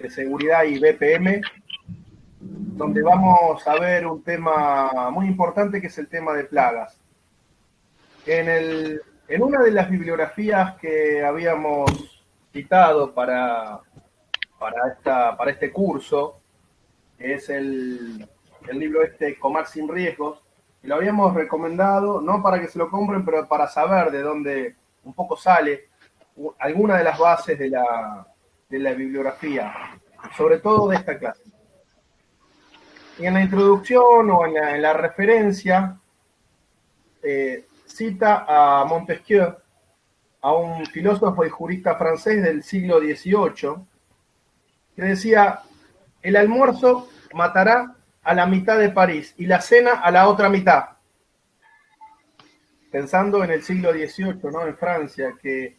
de seguridad y BPM, donde vamos a ver un tema muy importante que es el tema de plagas. En una de las bibliografías que habíamos citado para este curso, que es el libro Comer sin riesgos, y lo habíamos recomendado, no para que se lo compren, pero para saber de dónde un poco sale alguna de las bases de la bibliografía, sobre todo de esta clase. Y en la introducción o en la referencia, cita a Montesquieu, a un filósofo y jurista francés del siglo XVIII, que decía: el almuerzo matará a la mitad de París y la cena a la otra mitad. Pensando en el siglo XVIII, ¿no? En Francia, que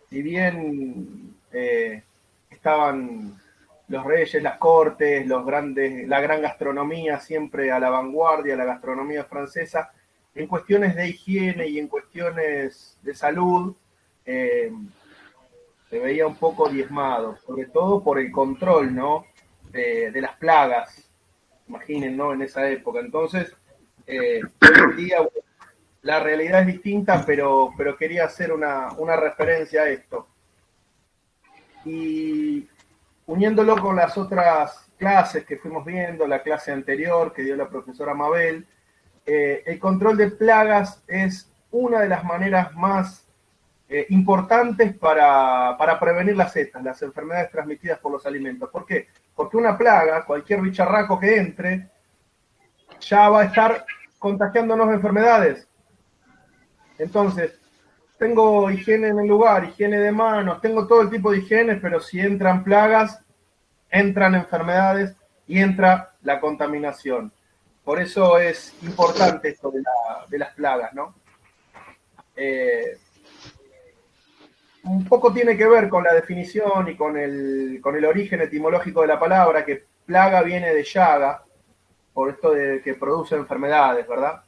si bien estaban los reyes, las cortes, la gran gastronomía siempre a la vanguardia, la gastronomía francesa, en cuestiones de higiene y en cuestiones de salud, se veía un poco diezmado, sobre todo por el control, ¿no? de las plagas, imaginen, ¿no? En esa época. Entonces, hoy en día la realidad es distinta, pero quería hacer una referencia a esto. Y uniéndolo con las otras clases que fuimos viendo, la clase anterior que dio la profesora Mabel, el control de plagas es una de las maneras más importantes para prevenir las ETAs, las enfermedades transmitidas por los alimentos. ¿Por qué? Porque una plaga, cualquier bicharraco que entre, ya va a estar contagiándonos de enfermedades. Entonces, tengo higiene en el lugar, higiene de manos, tengo todo el tipo de higiene, pero si entran plagas, entran enfermedades y entra la contaminación. Por eso es importante esto de las plagas, ¿no? Un poco tiene que ver con la definición y con el origen etimológico de la palabra, que plaga viene de llaga, por esto de que produce enfermedades, ¿verdad?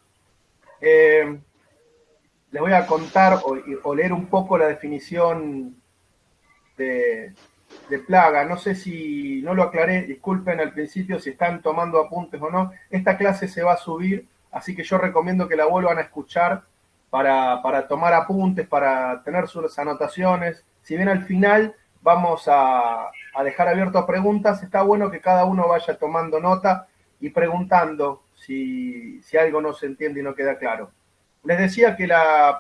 Les voy a contar o leer un poco la definición de plaga. No sé si no lo aclaré, disculpen al principio si están tomando apuntes o no. Esta clase se va a subir, así que yo recomiendo que la vuelvan a escuchar para tomar apuntes, para tener sus anotaciones. Si bien al final vamos a dejar abierto a preguntas, está bueno que cada uno vaya tomando nota y preguntando si algo no se entiende y no queda claro. Les decía que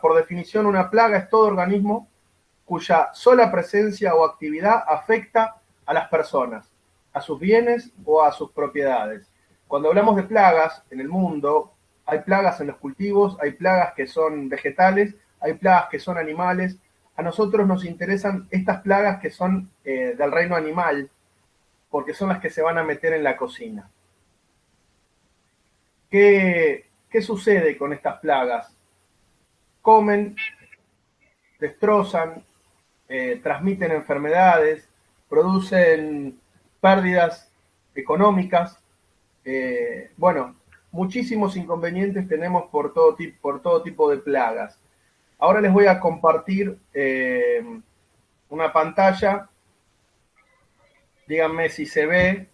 por definición una plaga es todo organismo cuya sola presencia o actividad afecta a las personas, a sus bienes o a sus propiedades. Cuando hablamos de plagas en el mundo, hay plagas en los cultivos, hay plagas que son vegetales, hay plagas que son animales. A nosotros nos interesan estas plagas que son del reino animal, porque son las que se van a meter en la cocina. ¿Qué sucede con estas plagas? Comen, destrozan, transmiten enfermedades, producen pérdidas económicas. Bueno, muchísimos inconvenientes tenemos por todo tipo de plagas. Ahora les voy a compartir una pantalla. Díganme si se ve.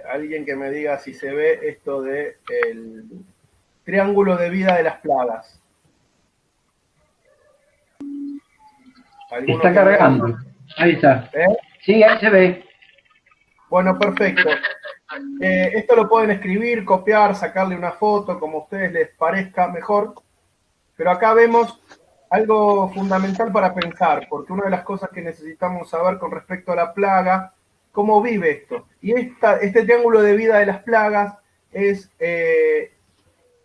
Alguien que me diga si se ve esto de el triángulo de vida de las plagas. Está cargando. Ahí está. Sí, ahí se ve. Bueno, perfecto. Esto lo pueden escribir, copiar, sacarle una foto, como a ustedes les parezca mejor. Pero acá vemos algo fundamental para pensar, porque una de las cosas que necesitamos saber con respecto a la plaga, cómo vive esto. Y este triángulo de vida de las plagas es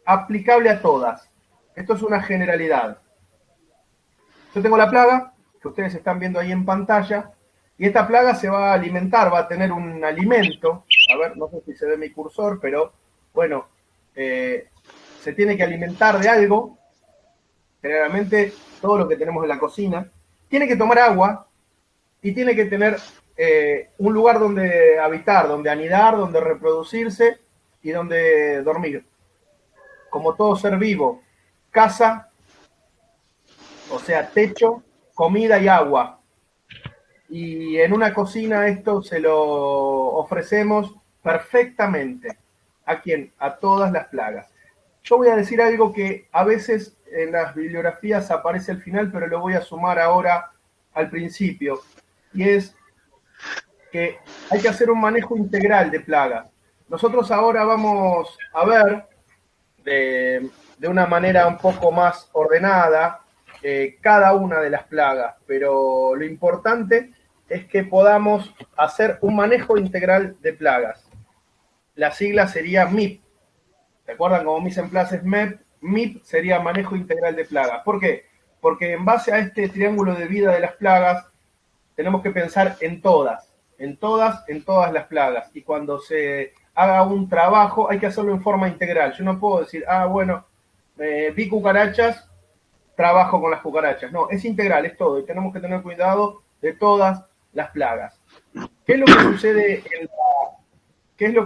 aplicable a todas. Esto es una generalidad. Yo tengo la plaga, que ustedes están viendo ahí en pantalla, y esta plaga se va a alimentar, va a tener un alimento. A ver, no sé si se ve mi cursor, pero bueno, se tiene que alimentar de algo, generalmente todo lo que tenemos en la cocina. Tiene que tomar agua y tiene que tener un lugar donde habitar, donde anidar, donde reproducirse y donde dormir. Como todo ser vivo, caza o sea, techo, comida y agua. Y en una cocina esto se lo ofrecemos perfectamente. ¿A quién? A todas las plagas. Yo voy a decir algo que a veces en las bibliografías aparece al final, pero lo voy a sumar ahora al principio. Y es que hay que hacer un manejo integral de plagas. Nosotros ahora vamos a ver de una manera un poco más ordenada cada una de las plagas, pero lo importante es que podamos hacer un manejo integral de plagas. La sigla sería MIP. ¿Se acuerdan? Como Mise en Place es MEP, MIP sería manejo integral de plagas. ¿Por qué? Porque en base a este triángulo de vida de las plagas, tenemos que pensar en todas las plagas. Y cuando se haga un trabajo, hay que hacerlo en forma integral. Yo no puedo decir, bueno, vi cucarachas, trabajo con las cucarachas. No, es integral, es todo. Y tenemos que tener cuidado de todas las plagas. ¿Qué es lo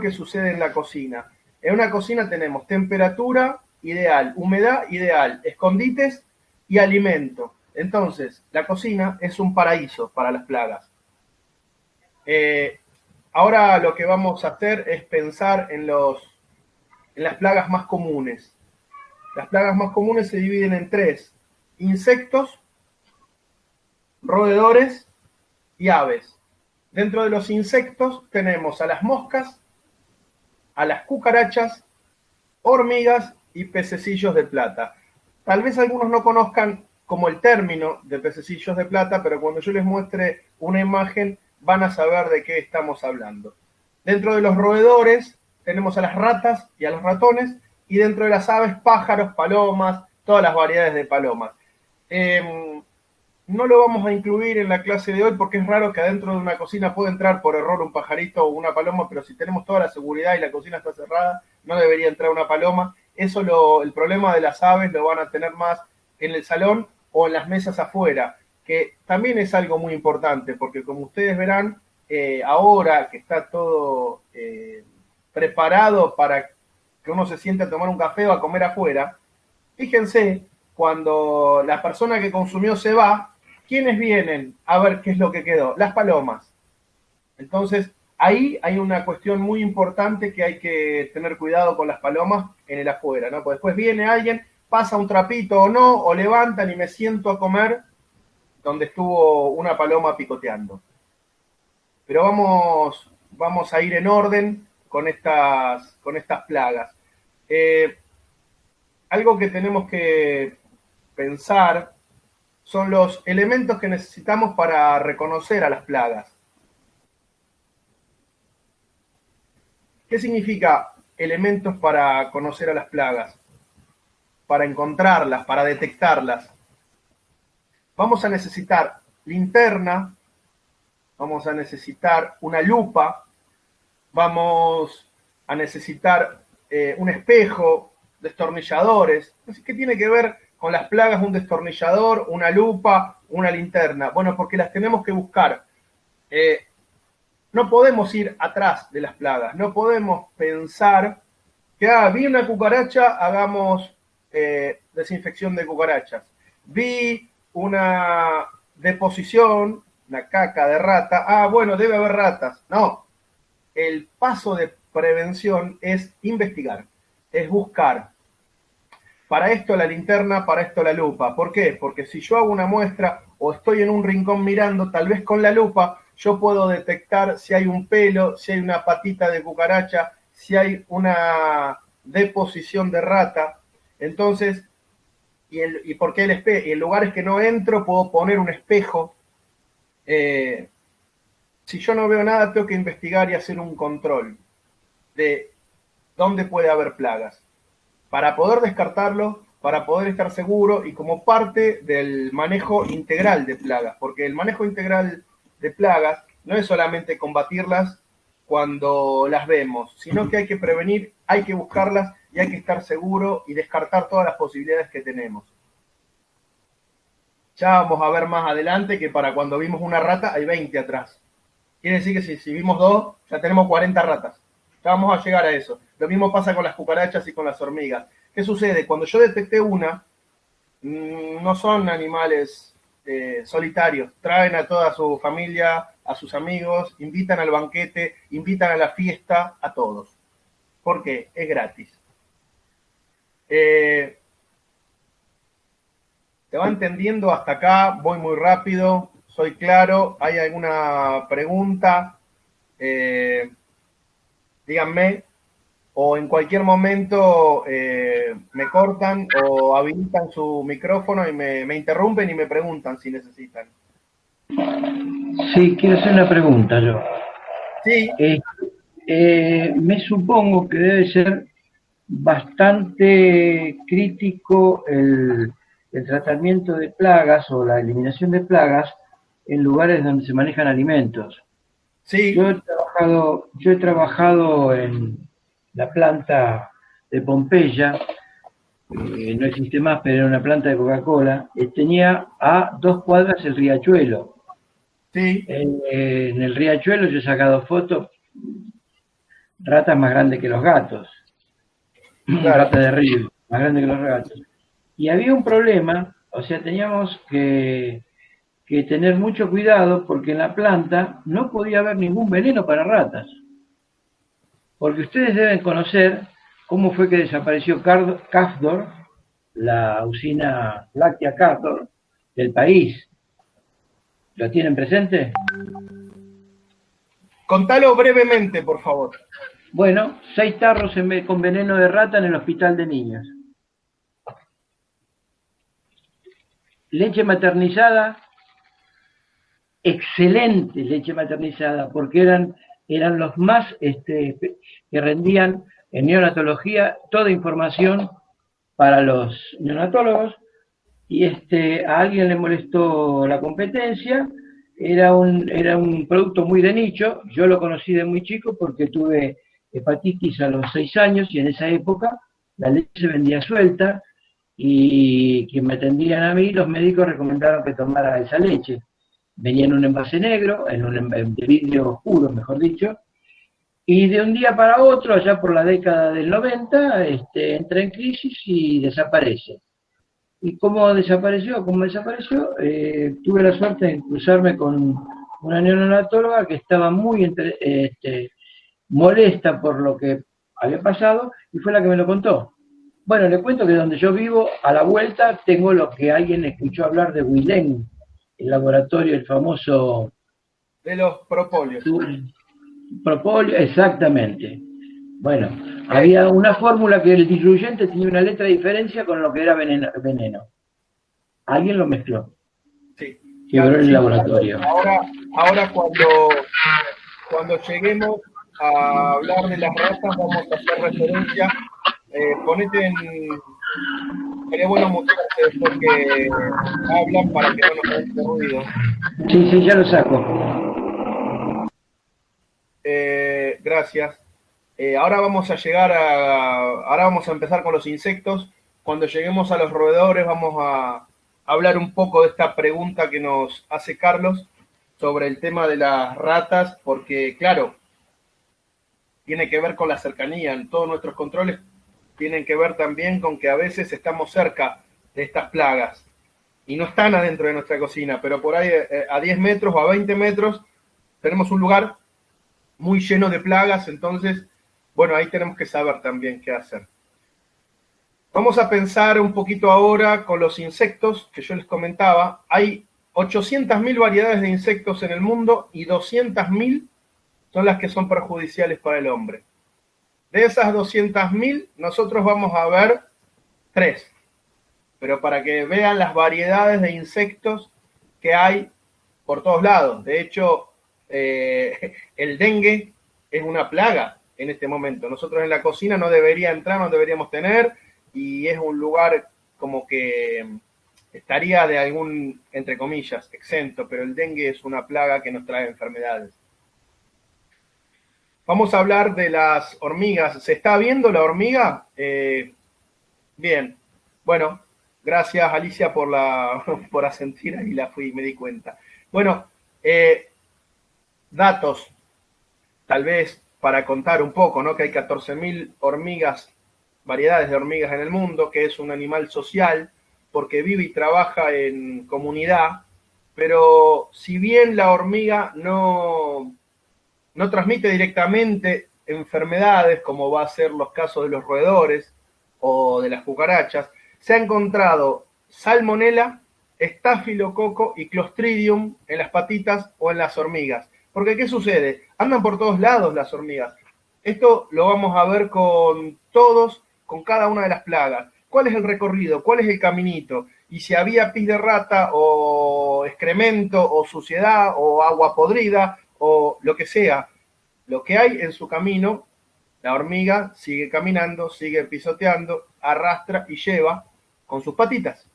que sucede en la cocina? En una cocina tenemos temperatura ideal, humedad ideal, escondites y alimento. Entonces, la cocina es un paraíso para las plagas. Ahora lo que vamos a hacer es pensar en las plagas más comunes. Las plagas más comunes se dividen en 3: insectos, roedores y aves. Dentro de los insectos tenemos a las moscas, a las cucarachas, hormigas y pececillos de plata. Tal vez algunos no conozcan como el término de pececillos de plata, pero cuando yo les muestre una imagen van a saber de qué estamos hablando. Dentro de los roedores tenemos a las ratas y a los ratones, y dentro de las aves, pájaros, palomas, todas las variedades de palomas. No lo vamos a incluir en la clase de hoy porque es raro que adentro de una cocina pueda entrar por error un pajarito o una paloma, pero si tenemos toda la seguridad y la cocina está cerrada, no debería entrar una paloma. El problema de las aves lo van a tener más en el salón o en las mesas afuera, que también es algo muy importante, porque como ustedes verán, ahora que está todo preparado para que uno se siente a tomar un café o a comer afuera, fíjense, cuando la persona que consumió se va, ¿quiénes vienen a ver qué es lo que quedó? Las palomas. Entonces, ahí hay una cuestión muy importante que hay que tener cuidado con las palomas en el afuera, ¿no? Porque después viene alguien, pasa un trapito o no, o levantan y me siento a comer donde estuvo una paloma picoteando. Pero vamos a ir en orden con estas plagas. Algo que tenemos que pensar son los elementos que necesitamos para reconocer a las plagas. ¿Qué significa elementos para conocer a las plagas? Para encontrarlas, para detectarlas. Vamos a necesitar linterna, vamos a necesitar una lupa, vamos a necesitar un espejo, destornilladores. ¿Qué tiene que ver con las plagas un destornillador, una lupa, una linterna? Bueno, porque las tenemos que buscar. No podemos ir atrás de las plagas, no podemos pensar que vi una cucaracha, hagamos desinfección de cucarachas. Vi una deposición, una caca de rata, bueno, debe haber ratas. No, el paso de prevención es investigar, es buscar. Para esto la linterna, para esto la lupa. ¿Por qué? Porque si yo hago una muestra o estoy en un rincón mirando, tal vez con la lupa yo puedo detectar si hay un pelo, si hay una patita de cucaracha, si hay una deposición de rata. Entonces, ¿y por qué el espejo? Y en lugares que no entro puedo poner un espejo. Si yo no veo nada, tengo que investigar y hacer un control de dónde puede haber plagas, para poder descartarlo, para poder estar seguro y como parte del manejo integral de plagas, porque el manejo integral de plagas no es solamente combatirlas cuando las vemos, sino que hay que prevenir, hay que buscarlas y hay que estar seguro y descartar todas las posibilidades que tenemos. Ya vamos a ver más adelante que para cuando vimos una rata hay 20 atrás. Quiere decir que si vimos 2, ya tenemos 40 ratas. Ya vamos a llegar a eso. Lo mismo pasa con las cucarachas y con las hormigas. ¿Qué sucede? Cuando yo detecté una, no son animales solitarios, traen a toda su familia, a sus amigos, invitan al banquete, invitan a la fiesta, a todos. ¿Por qué? Es gratis. ¿Te va entendiendo hasta acá? Voy muy rápido, soy claro. ¿Hay alguna pregunta? Díganme. O en cualquier momento me cortan o habilitan su micrófono y me interrumpen y me preguntan si necesitan. Sí, quiero hacer una pregunta yo. Sí. Me supongo que debe ser bastante crítico el tratamiento de plagas o la eliminación de plagas en lugares donde se manejan alimentos. Sí. Yo he trabajado en la planta de Pompeya, no existe más, pero era una planta de Coca-Cola, tenía a 2 cuadras el riachuelo. Sí. En el riachuelo yo he sacado fotos, ratas más grandes que los gatos, claro. Ratas de río, más grandes que los gatos. Y había un problema, o sea, teníamos que tener mucho cuidado porque en la planta no podía haber ningún veneno para ratas. Porque ustedes deben conocer cómo fue que desapareció Castor, la usina láctea Castor del país. ¿Lo tienen presente? Contalo brevemente, por favor. Bueno, 6 tarros con veneno de rata en el hospital de niños. Leche maternizada, excelente leche maternizada, porque eran los más que rendían en neonatología toda información para los neonatólogos, y a alguien le molestó la competencia. Era un producto muy de nicho. Yo lo conocí de muy chico porque tuve hepatitis a los 6 años y en esa época la leche se vendía suelta y quien me atendían a mí, los médicos recomendaron que tomara esa leche. Venía en un envase negro, de vidrio oscuro, mejor dicho, y de un día para otro, allá por la década del 90, entra en crisis y desaparece. ¿Y cómo desapareció? Tuve la suerte de cruzarme con una neonatóloga que estaba muy molesta por lo que había pasado y fue la que me lo contó. Bueno, le cuento que donde yo vivo, a la vuelta, tengo lo que alguien escuchó hablar de Wilén, el laboratorio, el famoso... De los propóleos. Propóleo, exactamente. Bueno, había una fórmula que el diluyente tenía una letra de diferencia con lo que era veneno. Alguien lo mezcló. Sí. Quebró el laboratorio. Ahora cuando lleguemos a hablar de las ratas, vamos a hacer referencia. Ponete en... Sería bueno mutearse porque hablan para que no nos haga ruido. Sí, ya lo saco. Gracias. Ahora vamos a empezar con los insectos. Cuando lleguemos a los roedores vamos a hablar un poco de esta pregunta que nos hace Carlos sobre el tema de las ratas, porque claro, tiene que ver con la cercanía. En todos nuestros controles tienen que ver también con que a veces estamos cerca de estas plagas y no están adentro de nuestra cocina, pero por ahí a 10 metros o a 20 metros tenemos un lugar muy lleno de plagas. Entonces, bueno, ahí tenemos que saber también qué hacer. Vamos a pensar un poquito ahora con los insectos que yo les comentaba. Hay 800.000 variedades de insectos en el mundo y 200.000 son las que son perjudiciales para el hombre. De esas 200.000, nosotros vamos a ver 3. Pero para que vean las variedades de insectos que hay por todos lados. De hecho, el dengue es una plaga en este momento. Nosotros en la cocina no debería entrar, no deberíamos tener, y es un lugar como que estaría de algún, entre comillas, exento, pero el dengue es una plaga que nos trae enfermedades. Vamos a hablar de las hormigas. ¿Se está viendo la hormiga? Bien. Bueno, gracias Alicia por asentir, ahí me di cuenta. Bueno, datos, tal vez para contar un poco, ¿no? Que hay 14.000 hormigas, variedades de hormigas en el mundo, que es un animal social. porque vive y trabaja en comunidad, pero si bien la hormiga no transmite directamente enfermedades, como va a ser los casos de los roedores o de las cucarachas, se ha encontrado salmonela, estafilococo y clostridium en las patitas o en las hormigas. Porque ¿qué sucede? Andan por todos lados las hormigas. Esto lo vamos a ver con cada una de las plagas. ¿Cuál es el recorrido? ¿Cuál es el caminito? Y si había pis de rata o excremento o suciedad o agua podrida o lo que sea, lo que hay en su camino, la hormiga sigue caminando, sigue pisoteando, arrastra y lleva con sus patitas.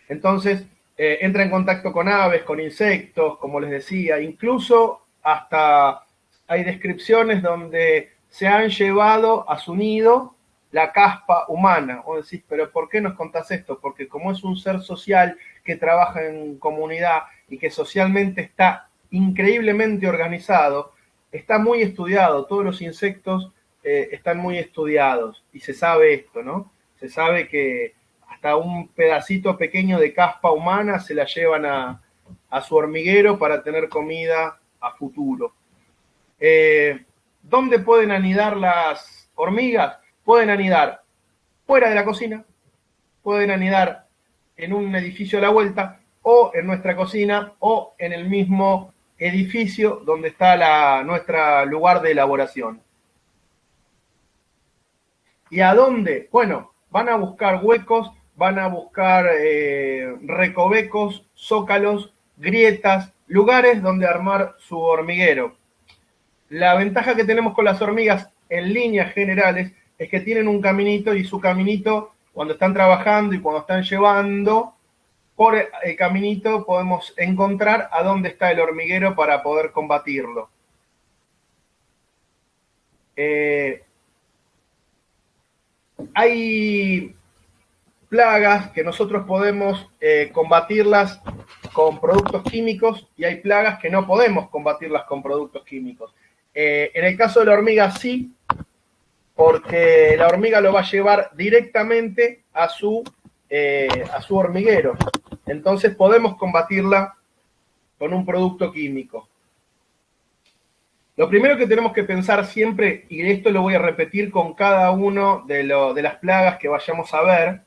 Entonces, entra en contacto con aves, con insectos, como les decía, incluso hasta hay descripciones donde se han llevado a su nido la caspa humana. Vos decís, pero ¿por qué nos contás esto? Porque como es un ser social que trabaja en comunidad y que socialmente está increíblemente organizado, está muy estudiado, todos los insectos están muy estudiados y se sabe esto, ¿no? Se sabe que hasta un pedacito pequeño de caspa humana se la llevan a su hormiguero para tener comida a futuro. ¿Dónde pueden anidar las hormigas? Pueden anidar fuera de la cocina, pueden anidar en un edificio a la vuelta, o en nuestra cocina, o en el mismo edificio donde está nuestro lugar de elaboración. ¿Y a dónde? Bueno, van a buscar huecos, van a buscar recovecos, zócalos, grietas, lugares donde armar su hormiguero. La ventaja que tenemos con las hormigas en líneas generales es que tienen un caminito, y su caminito, cuando están trabajando y cuando están llevando, por el caminito podemos encontrar a dónde está el hormiguero para poder combatirlo. Hay plagas que nosotros podemos combatirlas con productos químicos, y hay plagas que no podemos combatirlas con productos químicos. En el caso de la hormiga sí, porque la hormiga lo va a llevar directamente a su hormiguero. Entonces podemos combatirla con un producto químico. Lo primero que tenemos que pensar siempre, y esto lo voy a repetir con cada uno de las plagas que vayamos a ver,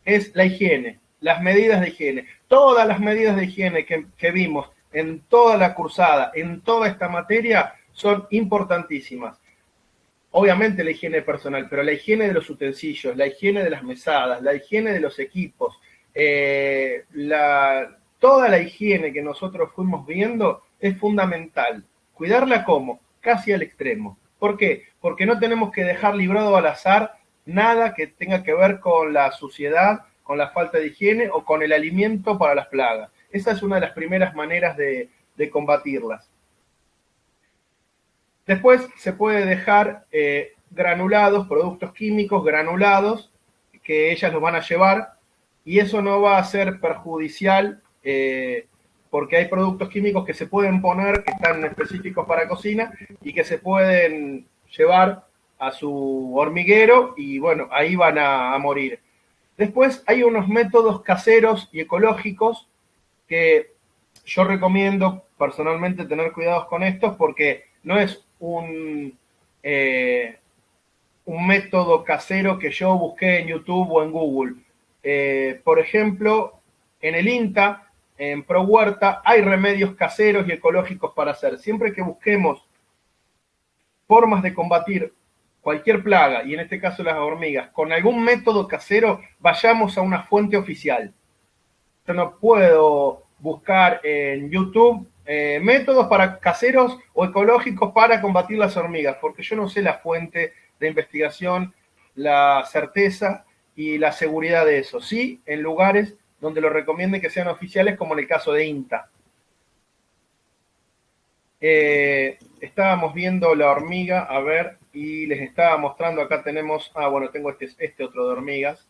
es la higiene, las medidas de higiene. Todas las medidas de higiene que vimos en toda la cursada, en toda esta materia, son importantísimas. Obviamente la higiene personal, pero la higiene de los utensilios, la higiene de las mesadas, la higiene de los equipos, toda la higiene que nosotros fuimos viendo es fundamental. Cuidarla como, casi al extremo. ¿Por qué? Porque no tenemos que dejar librado al azar nada que tenga que ver con la suciedad, con la falta de higiene o con el alimento para las plagas. Esa es una de las primeras maneras de combatirlas. Después se puede dejar granulados, productos químicos granulados, que ellas los van a llevar, y eso no va a ser perjudicial, porque hay productos químicos que se pueden poner, que están específicos para cocina, y que se pueden llevar a su hormiguero, y bueno, ahí van a morir. Después hay unos métodos caseros y ecológicos que yo recomiendo personalmente tener cuidados con estos, porque no es un método casero que yo busqué en YouTube o en Google. Por ejemplo, en el INTA, en Pro Huerta, hay remedios caseros y ecológicos para hacer. Siempre que busquemos formas de combatir cualquier plaga, y en este caso las hormigas, con algún método casero, vayamos a una fuente oficial. Yo no puedo buscar en YouTube métodos caseros o ecológicos para combatir las hormigas, porque yo no sé la fuente de investigación, la certeza y la seguridad de eso. Sí, en lugares donde lo recomienden que sean oficiales, como en el caso de INTA. Estábamos viendo la hormiga, a ver, y les estaba mostrando, acá tenemos, bueno, tengo este otro de hormigas.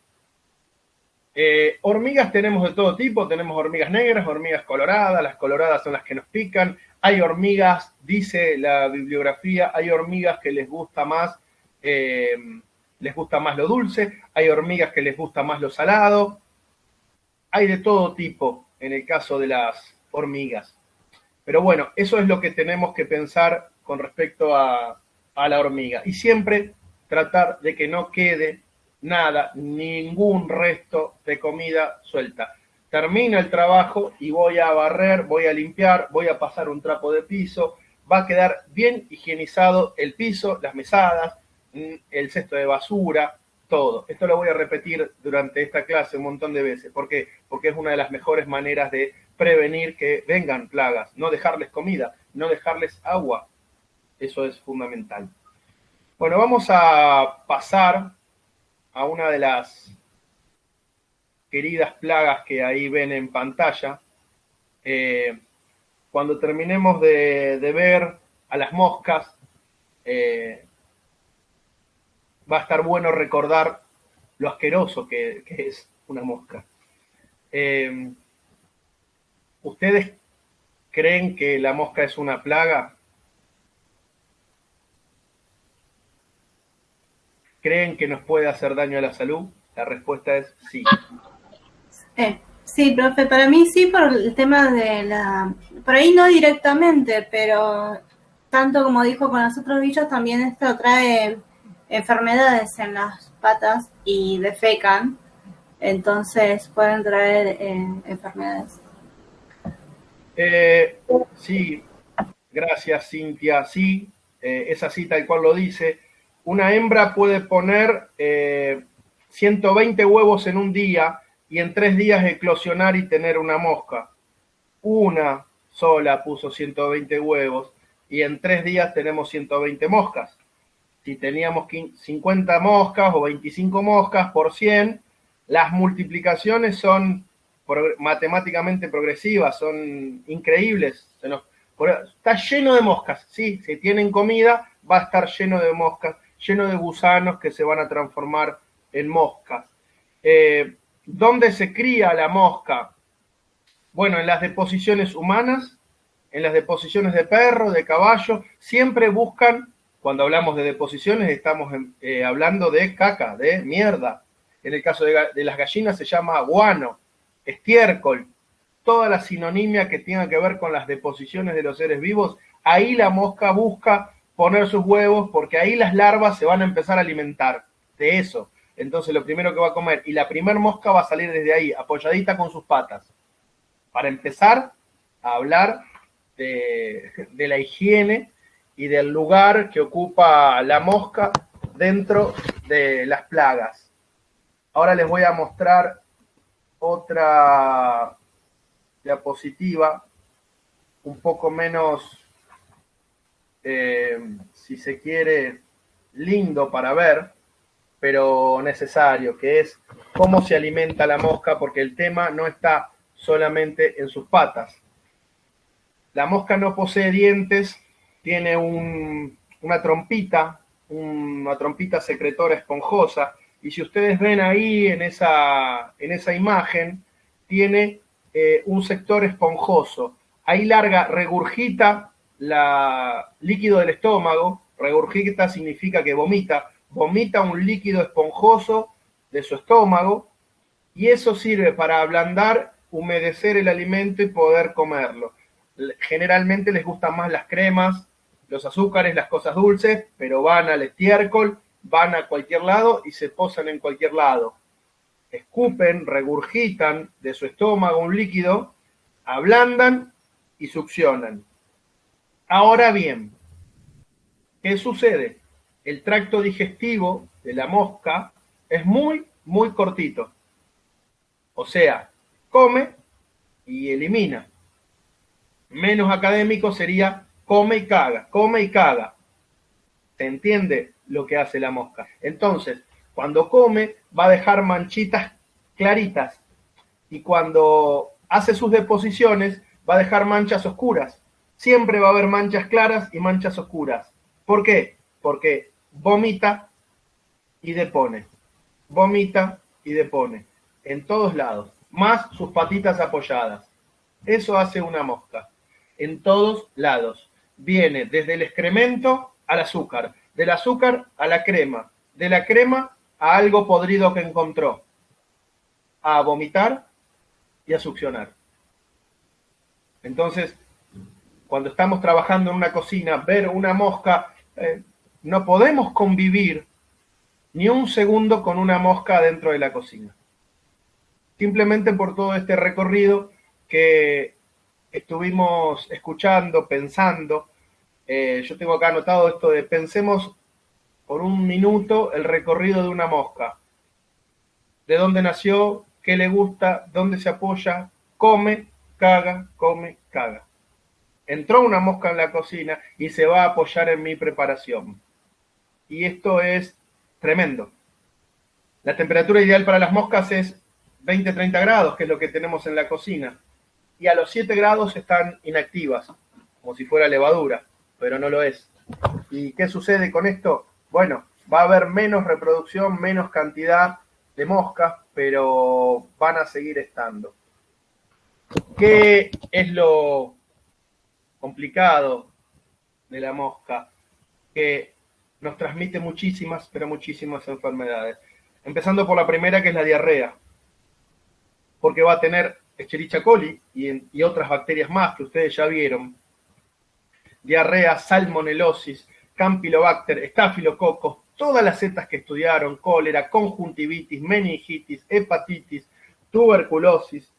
Hormigas tenemos de todo tipo, tenemos hormigas negras, hormigas coloradas, las coloradas son las que nos pican, hay hormigas, dice la bibliografía, hay hormigas que les gusta más lo dulce, hay hormigas que les gusta más lo salado, hay de todo tipo en el caso de las hormigas. Pero bueno, eso es lo que tenemos que pensar con respecto a la hormiga. Y siempre tratar de que no quede nada, ningún resto de comida suelta. Termina el trabajo y voy a barrer, voy a limpiar, voy a pasar un trapo de piso, va a quedar bien higienizado el piso, las mesadas, el cesto de basura, todo. Esto lo voy a repetir durante esta clase un montón de veces. ¿Por qué? Porque es una de las mejores maneras de prevenir que vengan plagas, no dejarles comida, no dejarles agua. Eso es fundamental. Bueno, vamos a pasar a una de las queridas plagas que ahí ven en pantalla. Cuando terminemos de ver a las moscas, va a estar bueno recordar lo asqueroso que es una mosca. ¿Ustedes creen que la mosca es una plaga? ¿Creen que nos puede hacer daño a la salud? La respuesta es sí. Sí, profe, para mí sí, por el tema de por ahí no directamente, pero tanto como dijo con los otros bichos, también esto trae enfermedades en las patas y defecan, entonces pueden traer enfermedades. Sí, gracias Cintia, sí, es así tal cual lo dice. Una hembra puede poner 120 huevos en un día y en 3 días eclosionar y tener una mosca. Una sola puso 120 huevos y en 3 días tenemos 120 moscas. Si teníamos 50 moscas o 25 moscas por 100, las multiplicaciones son matemáticamente progresivas, son increíbles. Está lleno de moscas, sí, si tienen comida va a estar lleno de moscas, lleno de gusanos que se van a transformar en moscas. ¿Dónde se cría la mosca? Bueno, en las deposiciones humanas, en las deposiciones de perro, de caballo, siempre buscan, cuando hablamos de deposiciones, estamos hablando de caca, de mierda. En el caso de las gallinas se llama guano, estiércol, toda la sinonimia que tenga que ver con las deposiciones de los seres vivos, ahí la mosca busca poner sus huevos porque ahí las larvas se van a empezar a alimentar de eso. Entonces lo primero que va a comer, y la primer mosca va a salir desde ahí, apoyadita con sus patas, para empezar a hablar de la higiene y del lugar que ocupa la mosca dentro de las plagas. Ahora les voy a mostrar otra diapositiva, un poco menos, si se quiere, lindo para ver, pero necesario, que es cómo se alimenta la mosca, porque el tema no está solamente en sus patas. La mosca no posee dientes, tiene una trompita secretora esponjosa, y si ustedes ven ahí en esa imagen, tiene un sector esponjoso. Ahí regurgita líquido del estómago, regurgita significa que vomita un líquido esponjoso de su estómago, y eso sirve para ablandar, humedecer el alimento y poder comerlo. Generalmente les gustan más las cremas, los azúcares, las cosas dulces, pero van al estiércol, van a cualquier lado y se posan en cualquier lado. Escupen, regurgitan de su estómago un líquido, ablandan y succionan. Ahora bien, ¿qué sucede? El tracto digestivo de la mosca es muy, muy cortito. O sea, come y elimina. Menos académico sería come y caga, come y caga. ¿Se entiende lo que hace la mosca? Entonces, cuando come, va a dejar manchitas claritas. Y cuando hace sus deposiciones, va a dejar manchas oscuras. Siempre va a haber manchas claras y manchas oscuras. ¿Por qué? Porque vomita y depone. Vomita y depone. En todos lados. Más sus patitas apoyadas. Eso hace una mosca. En todos lados. Viene desde el excremento al azúcar. Del azúcar a la crema. De la crema a algo podrido que encontró. A vomitar y a succionar. Entonces, cuando estamos trabajando en una cocina, ver una mosca, no podemos convivir ni un segundo con una mosca dentro de la cocina. Simplemente por todo este recorrido que estuvimos escuchando, pensando. Yo tengo acá anotado esto de pensemos por un minuto el recorrido de una mosca. De dónde nació, qué le gusta, dónde se apoya, come, caga, come, caga. Entró una mosca en la cocina y se va a apoyar en mi preparación. Y esto es tremendo. La temperatura ideal para las moscas es 20-30 grados, que es lo que tenemos en la cocina. Y a los 7 grados están inactivas, como si fuera levadura, pero no lo es. ¿Y qué sucede con esto? Bueno, va a haber menos reproducción, menos cantidad de moscas, pero van a seguir estando. ¿Qué es lo complicado de la mosca? Que nos transmite muchísimas, pero muchísimas enfermedades. Empezando por la primera, que es la diarrea. Porque va a tener Escherichia coli y otras bacterias más que ustedes ya vieron. Diarrea, salmonelosis, campylobacter, estafilococos, todas las setas que estudiaron, cólera, conjuntivitis, meningitis, hepatitis, tuberculosis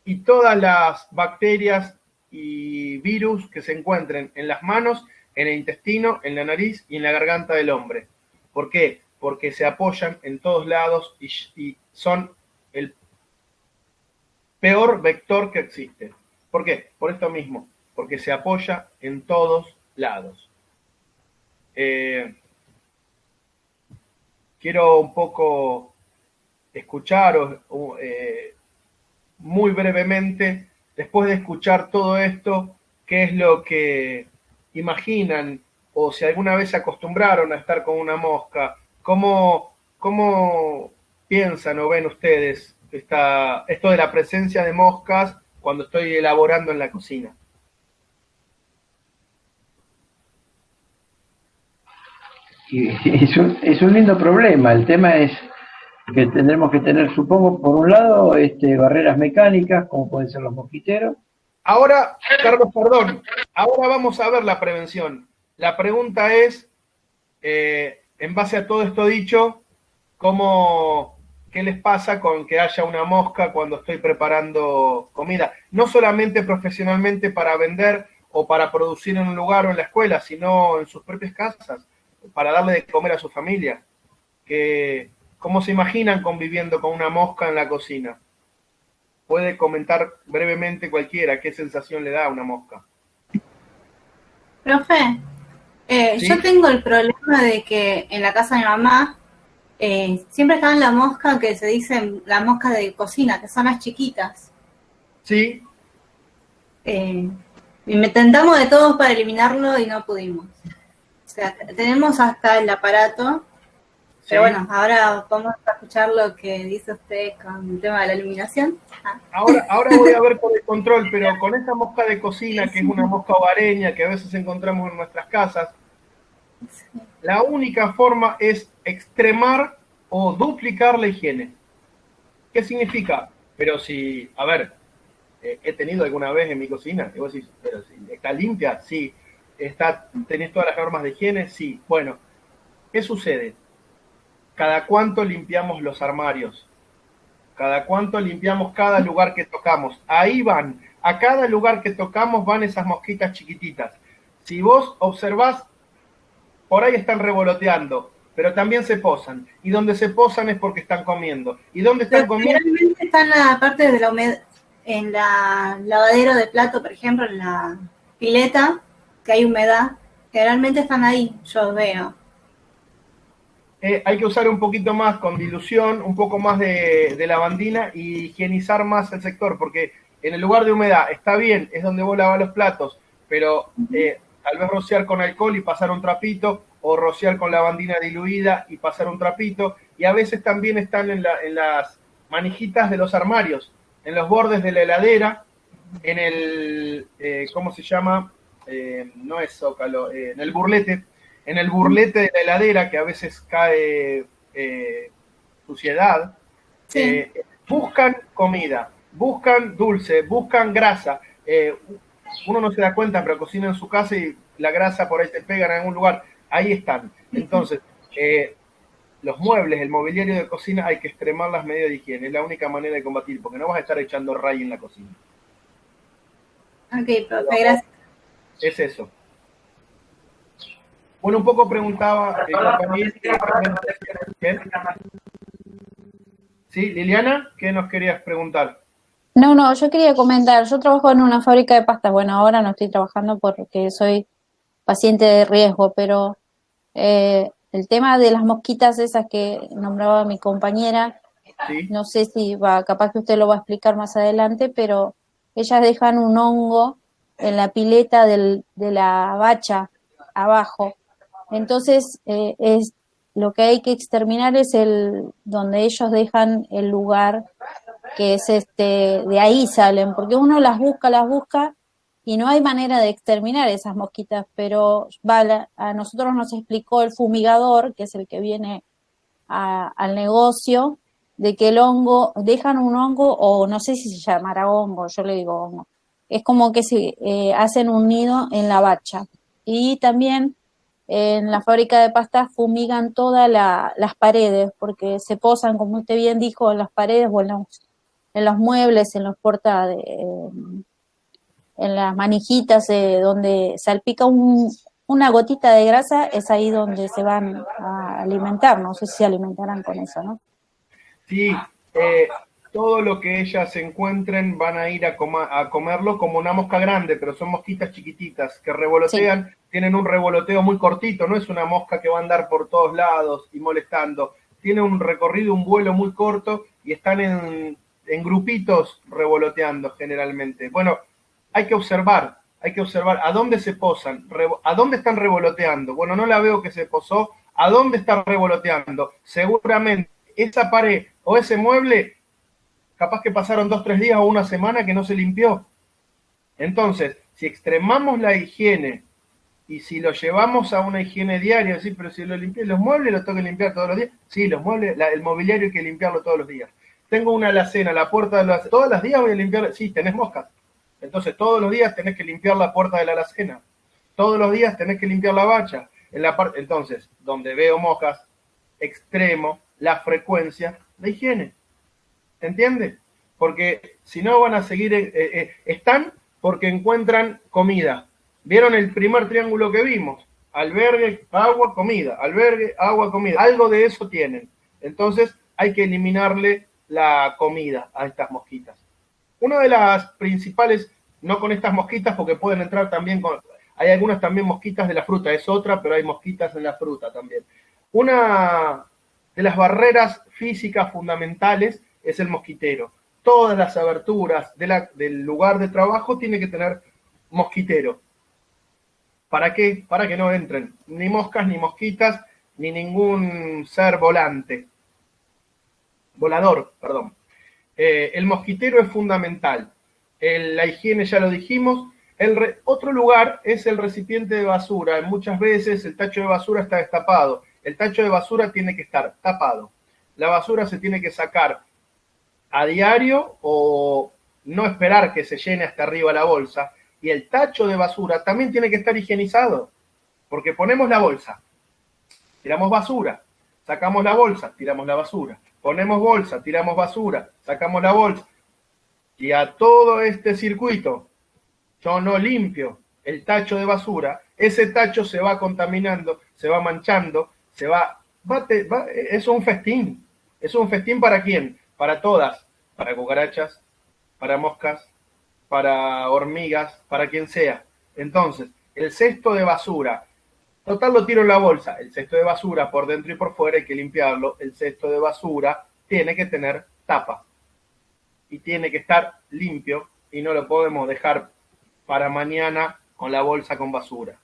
y todas las bacterias y virus que se encuentren en las manos, en el intestino, en la nariz y en la garganta del hombre. ¿Por qué? Porque se apoyan en todos lados y son el peor vector que existe. ¿Por qué? Por esto mismo, porque se apoya en todos lados. Quiero un poco escucharos muy brevemente, después de escuchar todo esto, qué es lo que imaginan o si alguna vez se acostumbraron a estar con una mosca, cómo piensan o ven ustedes esto de la presencia de moscas cuando estoy elaborando en la cocina. Y es un lindo problema. El tema es que tendremos que tener, supongo, por un lado, barreras mecánicas, como pueden ser los mosquiteros. Ahora, Carlos, perdón, ahora vamos a ver la prevención. La pregunta es, en base a todo esto dicho, ¿qué les pasa con que haya una mosca cuando estoy preparando comida? No solamente profesionalmente para vender o para producir en un lugar o en la escuela, sino en sus propias casas, para darle de comer a su familia. ¿Cómo se imaginan conviviendo con una mosca en la cocina? Puede comentar brevemente cualquiera qué sensación le da a una mosca. Profe, ¿Sí? yo tengo el problema de que en la casa de mi mamá siempre estaban las moscas que se dicen las moscas de cocina, que son las chiquitas. Sí. Y intentamos de todos para eliminarlo y no pudimos. O sea, tenemos hasta el aparato, pero bueno, ahora vamos a escuchar lo que dice usted con el tema de la eliminación. Ahora voy a ver con el control, pero con esa mosca de cocina, que es una mosca hogareña que a veces encontramos en nuestras casas, la única forma es extremar o duplicar la higiene. ¿Qué significa? Pero si, a ver, he tenido alguna vez en mi cocina, y vos decís, pero si está limpia, sí. ¿Tenés todas las normas de higiene? Sí. Bueno, ¿qué sucede? ¿Cada cuánto limpiamos los armarios? ¿Cada cuánto limpiamos cada lugar que tocamos? Ahí van, a cada lugar que tocamos van esas mosquitas chiquititas. Si vos observás, por ahí están revoloteando, pero también se posan. Y donde se posan es porque están comiendo. ¿Y dónde están comiendo? Realmente están en la parte de la humedad, en la lavadero de plato, por ejemplo, en la pileta, que hay humedad. Generalmente están ahí, yo veo. Hay que usar un poquito más con dilución, un poco más de lavandina y higienizar más el sector, porque en el lugar de humedad está bien, es donde vos lavas los platos, pero tal vez rociar con alcohol y pasar un trapito, o rociar con lavandina diluida y pasar un trapito, y a veces también están en las manijitas de los armarios, en los bordes de la heladera, en el, ¿cómo se llama? No es zócalo, en el burlete. En el burlete de la heladera, que a veces cae suciedad, Sí. buscan comida, buscan dulce, buscan grasa. Uno no se da cuenta, pero cocina en su casa y la grasa por ahí te pega en algún lugar. Ahí están. Entonces, los muebles, el mobiliario de cocina, hay que extremar las medidas de higiene. Es la única manera de combatir, porque no vas a estar echando ray en la cocina. Ok, profe, gracias. Es eso. Bueno, un poco preguntaba ¿Sí, Liliana? ¿Qué nos querías preguntar? No, yo quería comentar, yo trabajo en una fábrica de pastas, bueno, ahora no estoy trabajando porque soy paciente de riesgo, pero el tema de las mosquitas esas que nombraba mi compañera, ¿Sí? no sé si va, capaz que usted lo va a explicar más adelante, pero ellas dejan un hongo en la pileta de la bacha abajo. Entonces, es lo que hay que exterminar es el donde ellos dejan el lugar que es de ahí salen, porque uno las busca y no hay manera de exterminar esas mosquitas, pero a nosotros nos explicó el fumigador, que es el que viene al negocio, de que el hongo, dejan un hongo, o no sé si se llamará hongo, yo le digo hongo, es como que se hacen un nido en la bacha. Y también en la fábrica de pastas fumigan todas las paredes, porque se posan, como usted bien dijo, en las paredes o en los muebles, en los en las manijitas donde salpica una gotita de grasa, es ahí donde se van a alimentar, no sé si se alimentarán con eso, ¿no? Sí, todo lo que ellas encuentren van a ir a comerlo como una mosca grande, pero son mosquitas chiquititas que revolotean, sí. Tienen un revoloteo muy cortito, no es una mosca que va a andar por todos lados y molestando, tiene un recorrido, un vuelo muy corto y están en grupitos revoloteando generalmente. Bueno, hay que observar a dónde se posan, a dónde están revoloteando. Bueno, no la veo que se posó, a dónde está revoloteando. Seguramente esa pared o ese mueble, capaz que pasaron 2, 3 días o una semana que no se limpió. Entonces, si extremamos la higiene y si lo llevamos a una higiene diaria, sí, pero si lo limpié, los muebles los tengo que limpiar todos los días. Sí, los muebles, el mobiliario hay que limpiarlo todos los días. Tengo una alacena, la puerta de la alacena, todos los días voy a limpiar, sí, tenés moscas. Entonces todos los días tenés que limpiar la puerta de la alacena. Todos los días tenés que limpiar la bacha. Entonces, donde veo moscas, extremo la frecuencia de higiene. ¿Entiendes? Porque si no van a seguir, están porque encuentran comida. ¿Vieron el primer triángulo que vimos? Albergue, agua, comida. Albergue, agua, comida. Algo de eso tienen. Entonces hay que eliminarle la comida a estas mosquitas. Una de las principales, no con estas mosquitas, porque pueden entrar también con... Hay algunas también mosquitas de la fruta, es otra, pero hay mosquitas en la fruta también. Una de las barreras físicas fundamentales es el mosquitero. Todas las aberturas del lugar de trabajo tienen que tener mosquitero. ¿Para qué? Para que no entren ni moscas, ni mosquitas, ni ningún ser volador, perdón. El mosquitero es fundamental. La higiene ya lo dijimos. Otro lugar es el recipiente de basura. Muchas veces el tacho de basura está destapado. El tacho de basura tiene que estar tapado. La basura se tiene que sacar a diario o no esperar que se llene hasta arriba la bolsa. Y el tacho de basura también tiene que estar higienizado. Porque ponemos la bolsa, tiramos basura, sacamos la bolsa, tiramos la basura. Ponemos bolsa, tiramos basura, sacamos la bolsa. Y a todo este circuito yo no limpio el tacho de basura, ese tacho se va contaminando, se va manchando, es un festín. ¿Es un festín para quién? Para todas, para cucarachas, para moscas, para hormigas, para quien sea. Entonces, el cesto de basura, total lo tiro en la bolsa, el cesto de basura por dentro y por fuera hay que limpiarlo, el cesto de basura tiene que tener tapa y tiene que estar limpio y no lo podemos dejar para mañana con la bolsa con basura.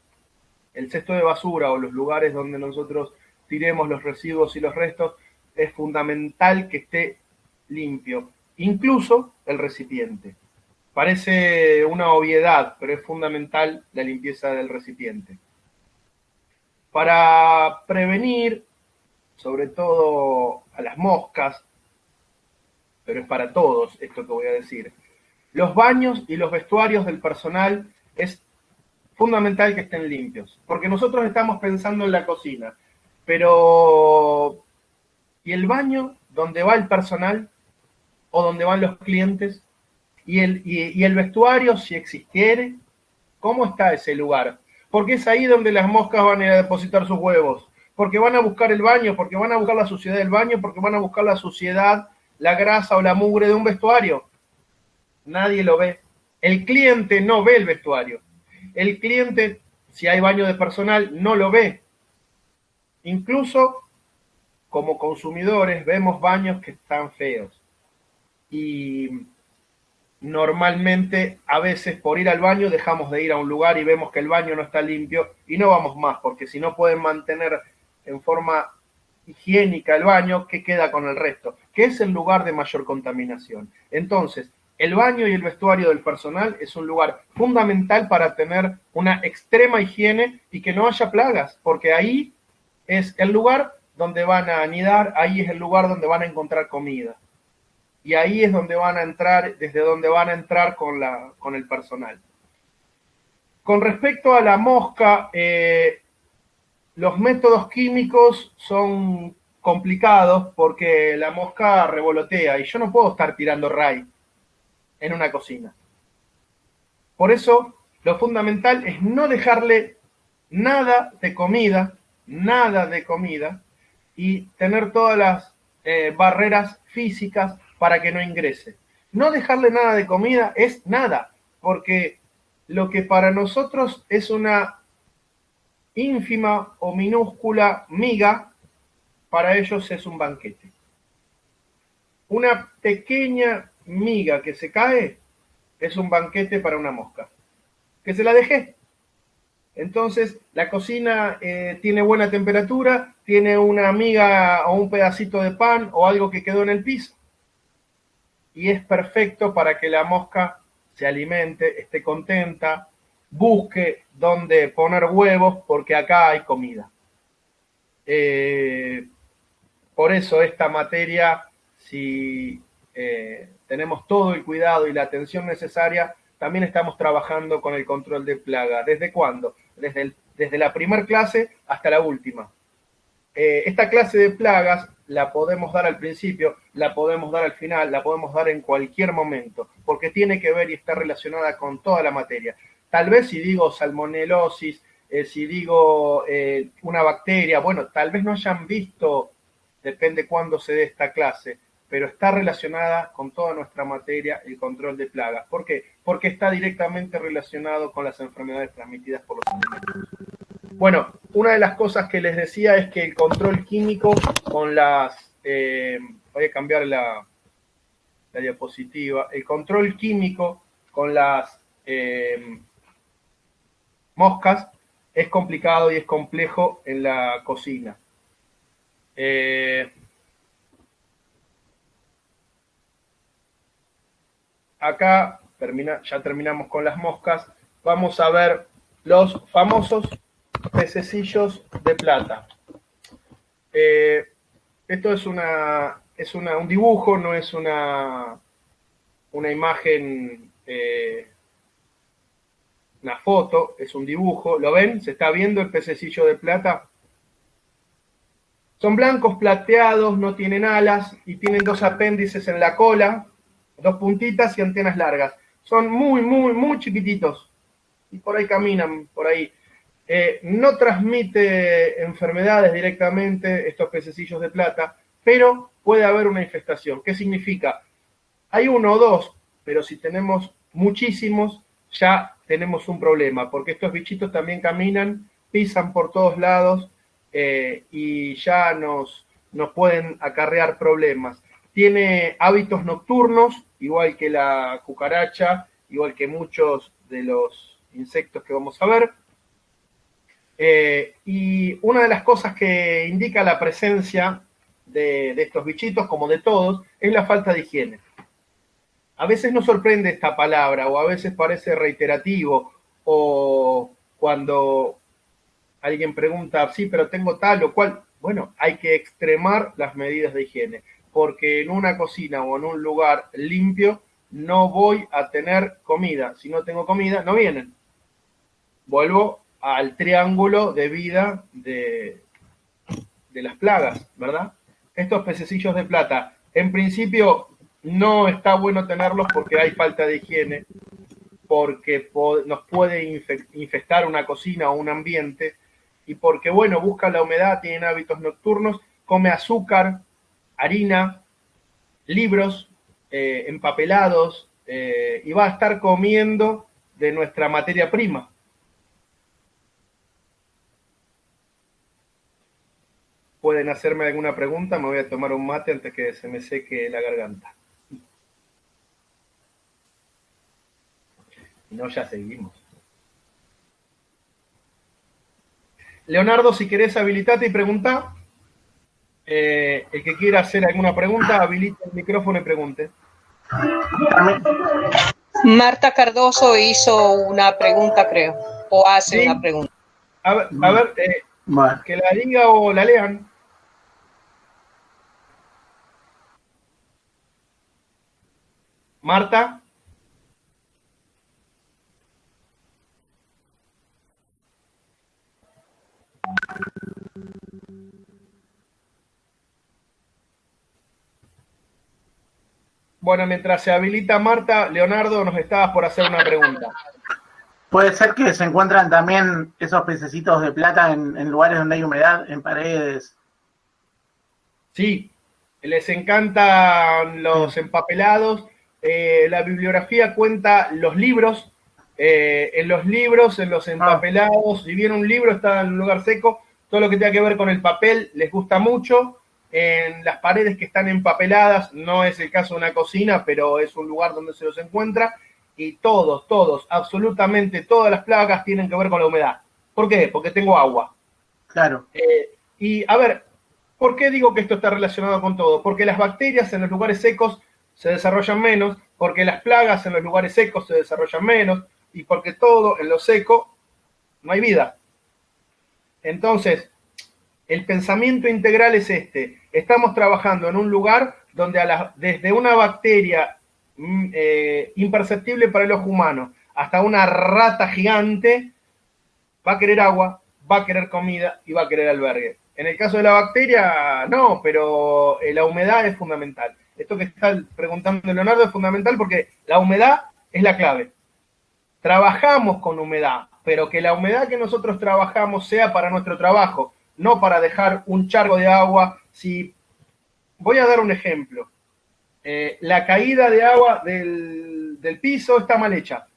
El cesto de basura o los lugares donde nosotros tiremos los residuos y los restos es fundamental que esté limpio, incluso el recipiente. Parece una obviedad, pero es fundamental la limpieza del recipiente. Para prevenir, sobre todo a las moscas, pero es para todos esto que voy a decir. Los baños y los vestuarios del personal es fundamental que estén limpios, porque nosotros estamos pensando en la cocina, pero ¿y el baño donde va el personal o donde van los clientes? ¿Y el vestuario, si existiere? ¿Cómo está ese lugar? Porque es ahí donde las moscas van a ir a depositar sus huevos, porque van a buscar el baño, porque van a buscar la suciedad del baño, porque van a buscar la suciedad, la grasa o la mugre de un vestuario. Nadie lo ve. El cliente no ve el vestuario. El cliente, si hay baño de personal, no lo ve. Incluso como consumidores vemos baños que están feos. Y normalmente, a veces, por ir al baño, dejamos de ir a un lugar y vemos que el baño no está limpio y no vamos más, porque si no pueden mantener en forma higiénica el baño, ¿qué queda con el resto? Que es el lugar de mayor contaminación. Entonces, el baño y el vestuario del personal es un lugar fundamental para tener una extrema higiene y que no haya plagas, porque ahí es el lugar donde van a anidar, ahí es el lugar donde van a encontrar comida. Y ahí es donde van a entrar, desde donde van a entrar con el personal. Con respecto a la mosca, los métodos químicos son complicados porque la mosca revolotea y yo no puedo estar tirando ray en una cocina. Por eso, lo fundamental es no dejarle nada de comida, y tener todas las barreras físicas para que no ingrese. No dejarle nada de comida es nada, porque lo que para nosotros es una ínfima o minúscula miga, para ellos es un banquete. Una pequeña miga que se cae es un banquete para una mosca. Que se la dejé. Entonces, la cocina tiene buena temperatura, tiene una miga o un pedacito de pan o algo que quedó en el piso. Y es perfecto para que la mosca se alimente, esté contenta, busque dónde poner huevos, porque acá hay comida. Por eso esta materia, si tenemos todo el cuidado y la atención necesaria, también estamos trabajando con el control de plaga. ¿Desde cuándo? Desde la primera clase hasta la última. Esta clase de plagas la podemos dar al principio, la podemos dar al final, la podemos dar en cualquier momento, porque tiene que ver y está relacionada con toda la materia. Tal vez si digo salmonelosis, si digo una bacteria, bueno, tal vez no hayan visto, depende cuándo se dé esta clase, pero está relacionada con toda nuestra materia el control de plagas. ¿Por qué? Porque está directamente relacionado con las enfermedades transmitidas por los alimentos. Bueno, una de las cosas que les decía es que el control químico con las... voy a cambiar la diapositiva. El control químico con las moscas es complicado y es complejo en la cocina. Acá ya terminamos con las moscas. Vamos a ver los famosos pececillos de plata. Esto es un dibujo, no es una imagen, una foto, es un dibujo. ¿Lo ven? ¿Se está viendo el pececillo de plata? Son blancos plateados, no tienen alas y tienen dos apéndices en la cola, dos puntitas y antenas largas. Son muy, muy, muy chiquititos y por ahí caminan, por ahí. No transmite enfermedades directamente estos pececillos de plata, pero puede haber una infestación. ¿Qué significa? Hay uno o dos, pero si tenemos muchísimos, ya tenemos un problema, porque estos bichitos también caminan, pisan por todos lados y ya nos pueden acarrear problemas. Tiene hábitos nocturnos, igual que la cucaracha, igual que muchos de los insectos que vamos a ver. Y una de las cosas que indica la presencia de estos bichitos, como de todos, es la falta de higiene. A veces nos sorprende esta palabra, o a veces parece reiterativo, o cuando alguien pregunta, sí, pero tengo tal o cual. Bueno, hay que extremar las medidas de higiene, porque en una cocina o en un lugar limpio no voy a tener comida. Si no tengo comida, no vienen. Vuelvo al triángulo de vida de las plagas, ¿verdad? Estos pececillos de plata, en principio no está bueno tenerlos porque hay falta de higiene, porque nos puede infestar una cocina o un ambiente, y porque, bueno, buscan la humedad, tienen hábitos nocturnos, come azúcar, harina, libros, empapelados, y va a estar comiendo de nuestra materia prima. ¿Pueden hacerme alguna pregunta? Me voy a tomar un mate antes que se me seque la garganta. Si no, ya seguimos. Leonardo, si querés, habilitate y pregunta. El que quiera hacer alguna pregunta, habilita el micrófono y pregunte. Marta Cardoso hizo una pregunta, creo, o hace una pregunta. A ver, que la diga o la lean. Marta. Bueno, mientras se habilita Marta, Leonardo, nos estabas por hacer una pregunta. ¿Puede ser que se encuentran también esos pececitos de plata en lugares donde hay humedad, en paredes? Sí, les encantan los empapelados. La bibliografía cuenta los libros. En los libros, en los empapelados, si bien un libro está en un lugar seco, todo lo que tenga que ver con el papel les gusta mucho. En las paredes que están empapeladas, no es el caso de una cocina, pero es un lugar donde se los encuentra, y todos, absolutamente todas las plagas tienen que ver con la humedad. ¿Por qué? Porque tengo agua. Claro. Y a ver, ¿por qué digo que esto está relacionado con todo? Porque las bacterias en los lugares secos se desarrollan menos, porque las plagas en los lugares secos se desarrollan menos, y porque todo en lo seco no hay vida. Entonces, el pensamiento integral es este. Estamos trabajando en un lugar donde desde una bacteria imperceptible para el ojo humano hasta una rata gigante va a querer agua, va a querer comida y va a querer albergue. En el caso de la bacteria, no, pero la humedad es fundamental. Esto que está preguntando Leonardo es fundamental porque la humedad es la clave. Trabajamos con humedad, pero que la humedad que nosotros trabajamos sea para nuestro trabajo, no para dejar un charco de agua. Si voy a dar un ejemplo, la caída de agua del piso está mal hecha.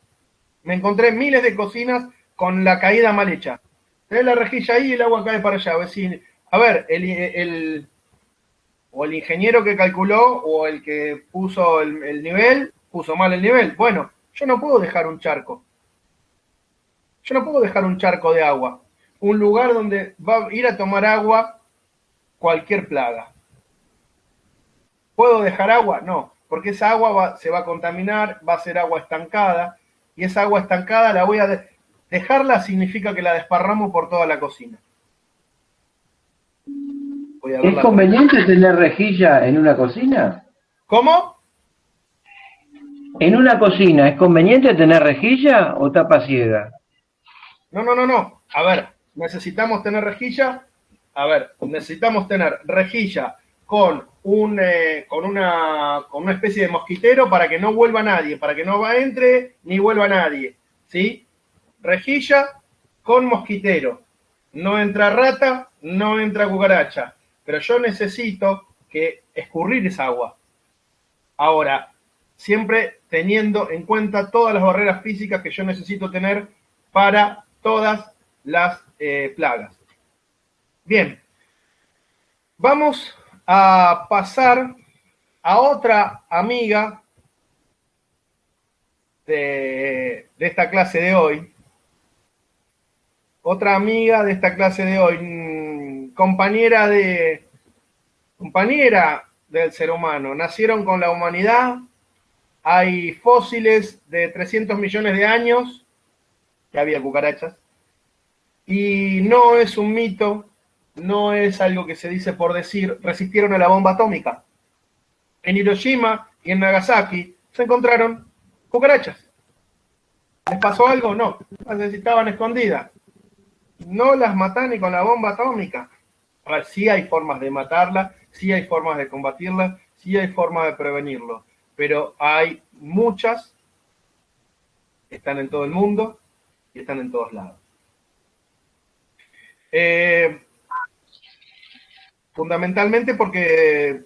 Me encontré miles de cocinas con la caída mal hecha. Tenés la rejilla ahí y el agua cae para allá. A ver, el ingeniero que calculó o el que puso el nivel, puso mal el nivel. Bueno, yo no puedo dejar un charco. Yo no puedo dejar un charco de agua. Un lugar donde va a ir a tomar agua cualquier plaga. ¿Puedo dejar agua? No, porque esa agua se va a contaminar, va a ser agua estancada, y esa agua estancada la voy a dejarla, significa que la desparramos por toda la cocina. ¿Es conveniente tener rejilla en una cocina? ¿Cómo? ¿En una cocina es conveniente tener rejilla o tapa ciega? No. A ver, necesitamos tener rejilla. A ver, necesitamos tener rejilla con una especie de mosquitero para que no vuelva nadie, para que no entre ni vuelva nadie, ¿sí? Rejilla con mosquitero. No entra rata, no entra cucaracha, pero yo necesito que escurrir esa agua. Ahora, siempre teniendo en cuenta todas las barreras físicas que yo necesito tener para todas las plagas. Bien, vamos a pasar a otra amiga de esta clase de hoy. Otra amiga de esta clase de hoy, compañera del ser humano. Nacieron con la humanidad. Hay fósiles de 300 millones de años que había cucarachas. Y no es un mito, no es algo que se dice por decir, resistieron a la bomba atómica. En Hiroshima y en Nagasaki se encontraron cucarachas. ¿Les pasó algo? No. Las necesitaban escondidas. No las matan ni con la bomba atómica. A ver, sí hay formas de matarlas, sí hay formas de combatirlas, sí hay formas de prevenirlo. Pero hay muchas, están en todo el mundo y están en todos lados. Fundamentalmente porque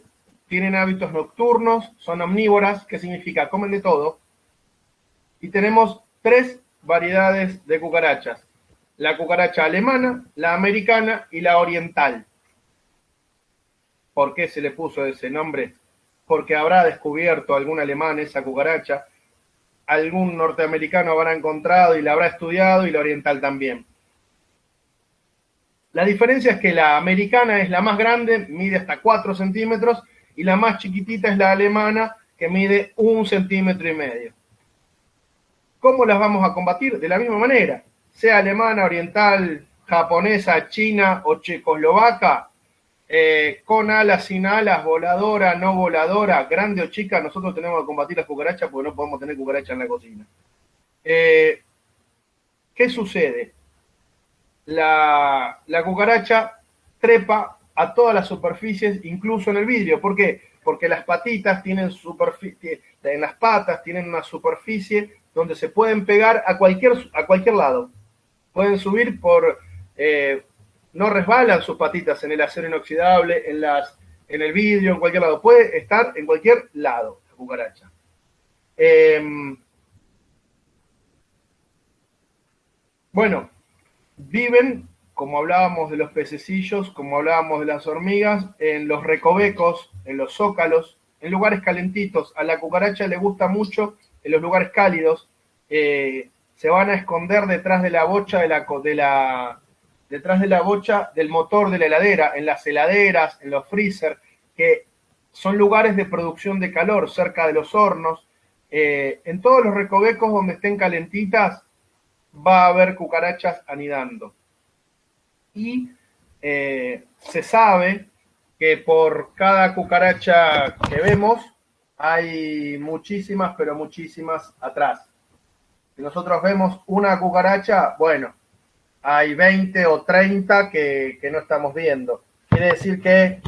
tienen hábitos nocturnos, son omnívoras, que significa comen de todo. Y tenemos 3 variedades de cucarachas: la cucaracha alemana, la americana y la oriental. ¿Por qué se le puso ese nombre? Porque habrá descubierto algún alemán esa cucaracha, algún norteamericano habrá encontrado y la habrá estudiado, y la oriental también. La diferencia es que la americana es la más grande, mide hasta 4 centímetros, y la más chiquitita es la alemana, que mide 1,5 centímetros. ¿Cómo las vamos a combatir? De la misma manera, sea alemana, oriental, japonesa, china o checoslovaca, con alas, sin alas, voladora, no voladora, grande o chica, nosotros tenemos que combatir las cucarachas porque no podemos tener cucarachas en la cocina. ¿Qué sucede? La cucaracha trepa a todas las superficies, incluso en el vidrio. ¿Por qué? Porque las patitas tienen en las patas tienen una superficie donde se pueden pegar a cualquier lado. Pueden subir no resbalan sus patitas en el acero inoxidable, en el vidrio, en cualquier lado. Puede estar en cualquier lado la cucaracha. Bueno, viven, como hablábamos de los pececillos, como hablábamos de las hormigas, en los recovecos, en los zócalos, en lugares calentitos. A la cucaracha le gusta mucho en los lugares cálidos. Se van a esconder detrás de la bocha detrás de la bocha del motor de la heladera, en las heladeras, en los freezer, que son lugares de producción de calor, cerca de los hornos. En todos los recovecos donde estén calentitas va a haber cucarachas anidando. Y se sabe que por cada cucaracha que vemos hay muchísimas, pero muchísimas atrás. Si nosotros vemos una cucaracha, bueno, hay 20 o 30 que no estamos viendo. Quiere decir que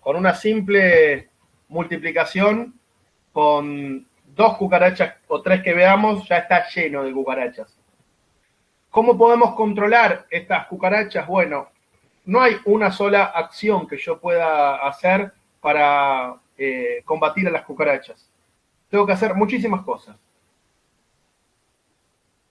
con una simple multiplicación, con 2 cucarachas o 3 que veamos, ya está lleno de cucarachas. ¿Cómo podemos controlar estas cucarachas? Bueno, no hay una sola acción que yo pueda hacer para combatir a las cucarachas. Tengo que hacer muchísimas cosas.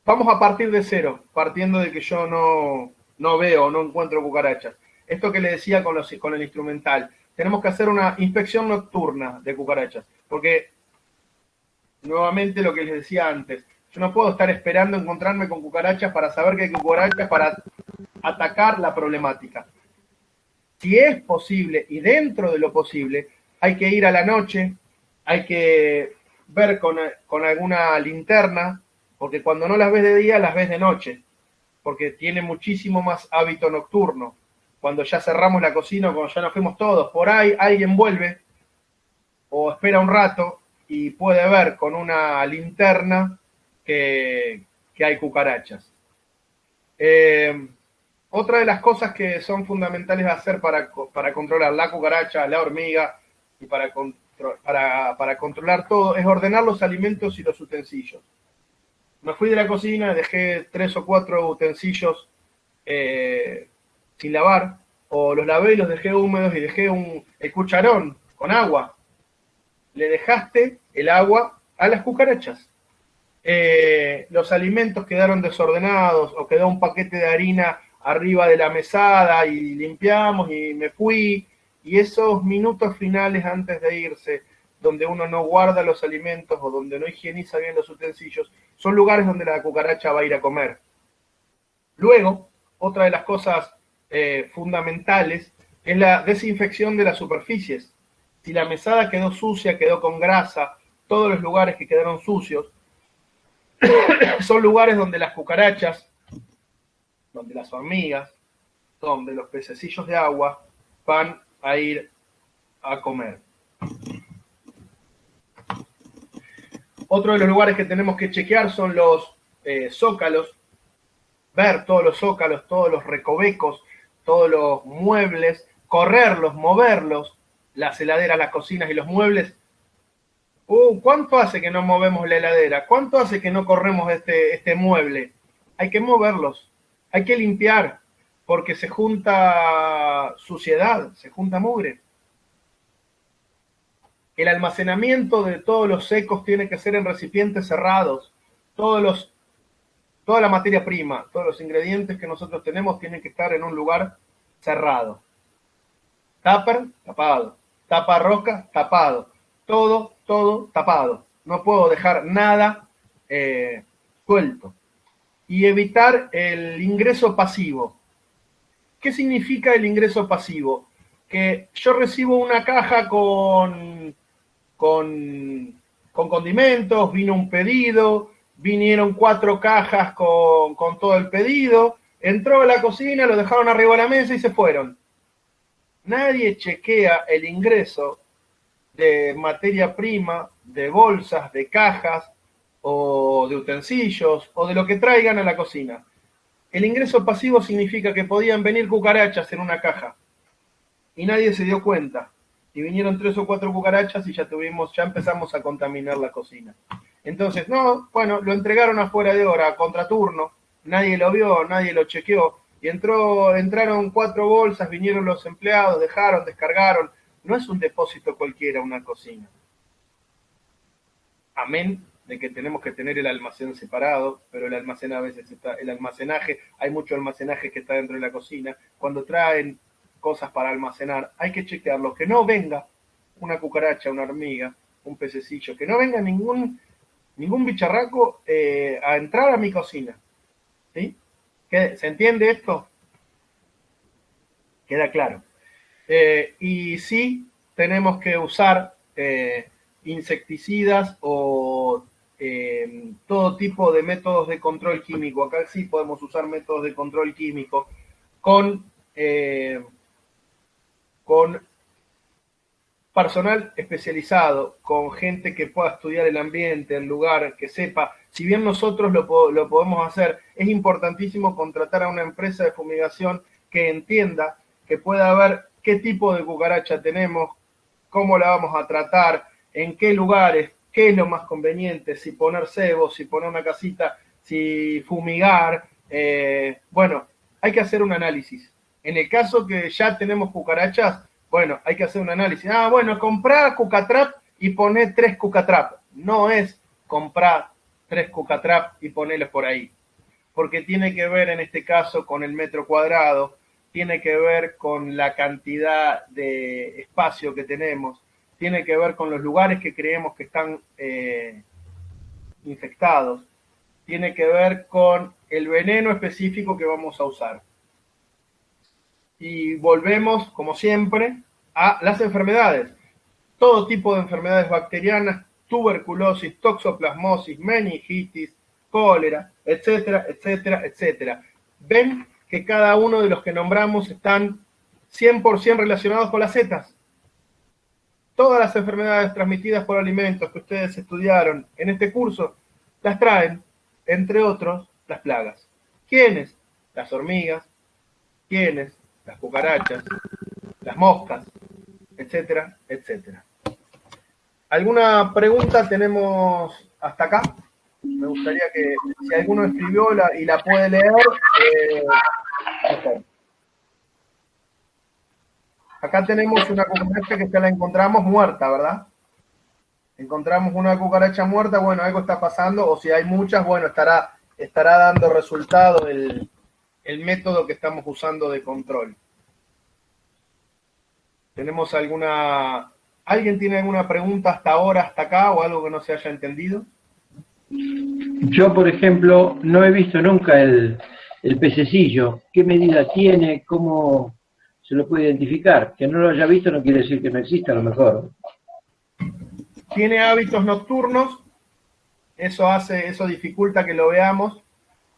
Vamos a partir de cero, partiendo de que yo no veo, no encuentro cucarachas. Esto que le decía con el instrumental. Tenemos que hacer una inspección nocturna de cucarachas, porque, nuevamente lo que les decía antes, yo no puedo estar esperando encontrarme con cucarachas para saber que hay cucarachas para atacar la problemática. Si es posible, y dentro de lo posible, hay que ir a la noche, hay que ver con alguna linterna, porque cuando no las ves de día, las ves de noche, porque tiene muchísimo más hábito nocturno. Cuando ya cerramos la cocina, cuando ya nos fuimos todos, por ahí alguien vuelve o espera un rato y puede ver con una linterna que hay cucarachas. Otra de las cosas que son fundamentales de hacer para controlar la cucaracha, la hormiga y para controlar todo es ordenar los alimentos y los utensilios. Me fui de la cocina, dejé 3 o 4 utensilios sin lavar, o los lavé y los dejé húmedos y dejé el cucharón con agua. Le dejaste el agua a las cucarachas. Los alimentos quedaron desordenados o quedó un paquete de harina arriba de la mesada y limpiamos y me fui. Y esos minutos finales antes de irse, donde uno no guarda los alimentos o donde no higieniza bien los utensilios, son lugares donde la cucaracha va a ir a comer. Luego, otra de las cosas fundamentales es la desinfección de las superficies. Si la mesada quedó sucia, quedó con grasa, todos los lugares que quedaron sucios, son lugares donde las cucarachas, donde las hormigas, donde los pececillos de agua van a ir a comer. Otro de los lugares que tenemos que chequear son los zócalos, ver todos los zócalos, todos los recovecos, todos los muebles, correrlos, moverlos, las heladeras, las cocinas y los muebles. ¿Cuánto hace que no movemos la heladera? ¿Cuánto hace que no corremos este mueble? Hay que moverlos, hay que limpiar, porque se junta suciedad, se junta mugre. El almacenamiento de todos los secos tiene que ser en recipientes cerrados. Toda la materia prima, todos los ingredientes que nosotros tenemos tienen que estar en un lugar cerrado. Tupper, tapado. Taparrosca, tapado. Todo tapado. No puedo dejar nada suelto. Y evitar el ingreso pasivo. ¿Qué significa el ingreso pasivo? Que yo recibo una caja con condimentos, vino un pedido, vinieron 4 cajas con todo el pedido, entró a la cocina, lo dejaron arriba de la mesa y se fueron. Nadie chequea el ingreso de materia prima, de bolsas, de cajas o de utensilios o de lo que traigan a la cocina. El ingreso pasivo significa que podían venir cucarachas en una caja y nadie se dio cuenta. Y vinieron 3 o 4 cucarachas y ya empezamos a contaminar la cocina. Entonces, lo entregaron afuera de hora, a contraturno, nadie lo vio, nadie lo chequeó, y entraron 4 bolsas, vinieron los empleados, dejaron, descargaron. No es un depósito cualquiera una cocina. Amén de que tenemos que tener el almacén separado, pero el almacén a veces hay mucho almacenaje que está dentro de la cocina. Cuando traen cosas para almacenar, hay que chequearlo, que no venga una cucaracha, una hormiga, un pececillo, que no venga ningún bicharraco a entrar a mi cocina. ¿Sí? ¿Se entiende esto? Queda claro. Y sí, tenemos que usar insecticidas o todo tipo de métodos de control químico. Acá sí podemos usar métodos de control químico con personal especializado, con gente que pueda estudiar el ambiente, el lugar, que sepa. Si bien nosotros lo podemos hacer, es importantísimo contratar a una empresa de fumigación que entienda, que pueda ver qué tipo de cucaracha tenemos, cómo la vamos a tratar, en qué lugares, qué es lo más conveniente, si poner cebo, si poner una casita, si fumigar. Hay que hacer un análisis. En el caso que ya tenemos cucarachas, hay que hacer un análisis. Comprá Cucatrap y poné 3 Cucatrap. No es comprar 3 Cucatrap y ponerlos por ahí. Porque tiene que ver en este caso con el metro cuadrado, tiene que ver con la cantidad de espacio que tenemos, tiene que ver con los lugares que creemos que están infectados, tiene que ver con el veneno específico que vamos a usar. Y volvemos, como siempre, a las enfermedades. Todo tipo de enfermedades bacterianas, tuberculosis, toxoplasmosis, meningitis, cólera, etcétera, etcétera, etcétera. Ven que cada uno de los que nombramos están 100% relacionados con las setas. Todas las enfermedades transmitidas por alimentos que ustedes estudiaron en este curso, las traen, entre otros, las plagas. ¿Quiénes? Las hormigas. ¿Quiénes? Las cucarachas, las moscas, etcétera, etcétera. ¿Alguna pregunta tenemos hasta acá? Me gustaría que si alguno escribió y la puede leer. Acá tenemos una cucaracha que ya la encontramos muerta, ¿verdad? Encontramos una cucaracha muerta, algo está pasando, o si hay muchas, estará dando resultado el método que estamos usando de control. ¿Tenemos alguien tiene alguna pregunta hasta ahora, hasta acá, o algo que no se haya entendido? Yo, por ejemplo, no he visto nunca el pececillo. ¿Qué medida tiene? ¿Cómo se lo puede identificar? Que no lo haya visto no quiere decir que no exista, a lo mejor. Tiene hábitos nocturnos, eso dificulta que lo veamos.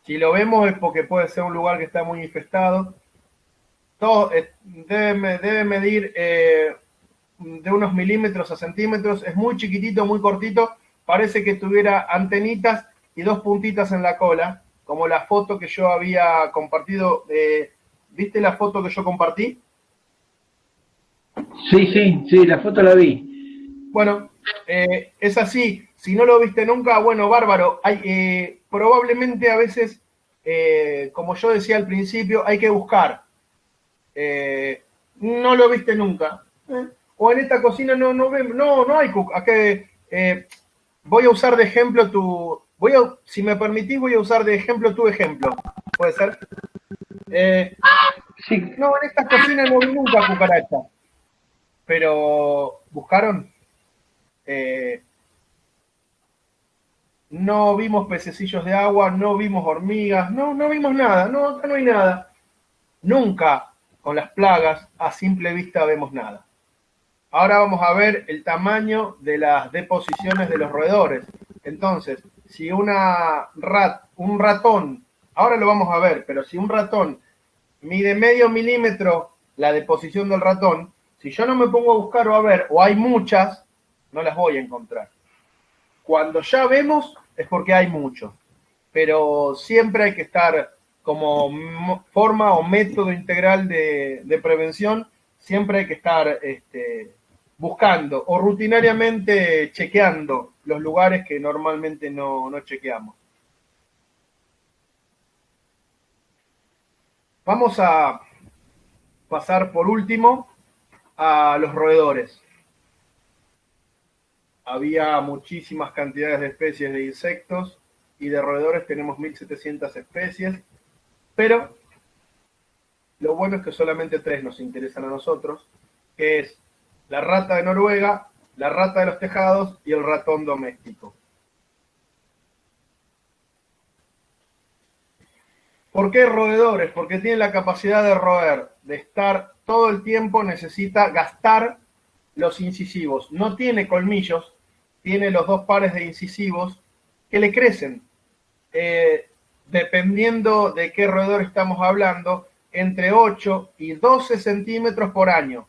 Si lo vemos es porque puede ser un lugar que está muy infestado. Debe medir de unos milímetros a centímetros, es muy chiquitito, muy cortito, parece que tuviera antenitas y 2 puntitas en la cola, como la foto que yo había compartido. ¿Viste la foto que yo compartí? Sí, la foto la vi. Bueno, es así. Si no lo viste nunca, bueno, bárbaro. Probablemente a veces, como yo decía al principio, hay que buscar. No lo viste nunca. O en esta cocina no hay cook. Voy a usar de ejemplo si me permitís, voy a usar de ejemplo tu ejemplo. ¿Puede ser? Sí. No, en esta cocina no vi nunca cucaracha. Pero, ¿buscaron? No vimos pececillos de agua, no vimos hormigas, no vimos nada, acá no hay nada. Nunca con las plagas a simple vista vemos nada. Ahora vamos a ver el tamaño de las deposiciones de los roedores. Entonces, si un ratón, ahora lo vamos a ver, pero si un ratón mide medio milímetro la deposición del ratón, si yo no me pongo a buscar o a ver, o hay muchas, no las voy a encontrar. Cuando ya vemos, es porque hay mucho. Pero siempre hay que estar como forma o método integral de prevención, siempre hay que estar buscando o rutinariamente chequeando los lugares que normalmente no chequeamos. Vamos a pasar por último a los roedores. Había muchísimas cantidades de especies de insectos y de roedores tenemos 1.700 especies, pero lo bueno es que solamente 3 nos interesan a nosotros, que es la rata de Noruega, la rata de los tejados y el ratón doméstico. ¿Por qué roedores? Porque tienen la capacidad de roer, de estar todo el tiempo, necesita gastar los incisivos. No tiene colmillos, tiene los 2 pares de incisivos que le crecen. Dependiendo de qué roedor estamos hablando, entre 8 y 12 centímetros por año.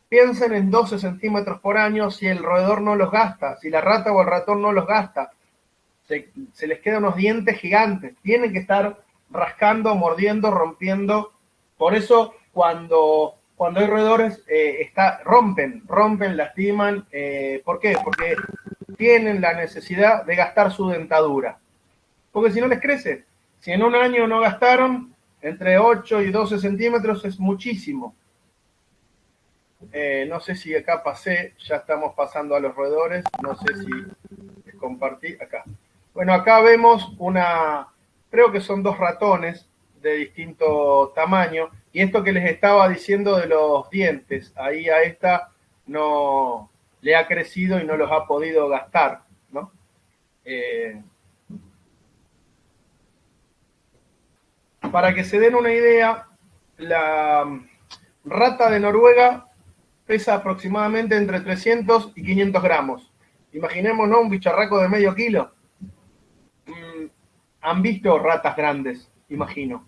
Piensen en 12 centímetros por año si el roedor no los gasta, si la rata o el ratón no los gasta. Se les quedan unos dientes gigantes. Tienen que estar rascando, mordiendo, rompiendo. Por eso cuando hay roedores rompen, lastiman. ¿Por qué? Porque tienen la necesidad de gastar su dentadura. Porque si no les crece. Si en un año no gastaron, entre 8 y 12 centímetros es muchísimo. No sé si acá pasé, ya estamos pasando a los roedores, no sé si les compartí acá. Bueno, acá vemos creo que son 2 ratones de distinto tamaño, y esto que les estaba diciendo de los dientes, ahí a esta no le ha crecido y no los ha podido gastar, ¿no? Para que se den una idea, la rata de Noruega pesa aproximadamente entre 300 y 500 gramos. Imaginémonos un bicharraco de medio kilo. Han visto ratas grandes, imagino.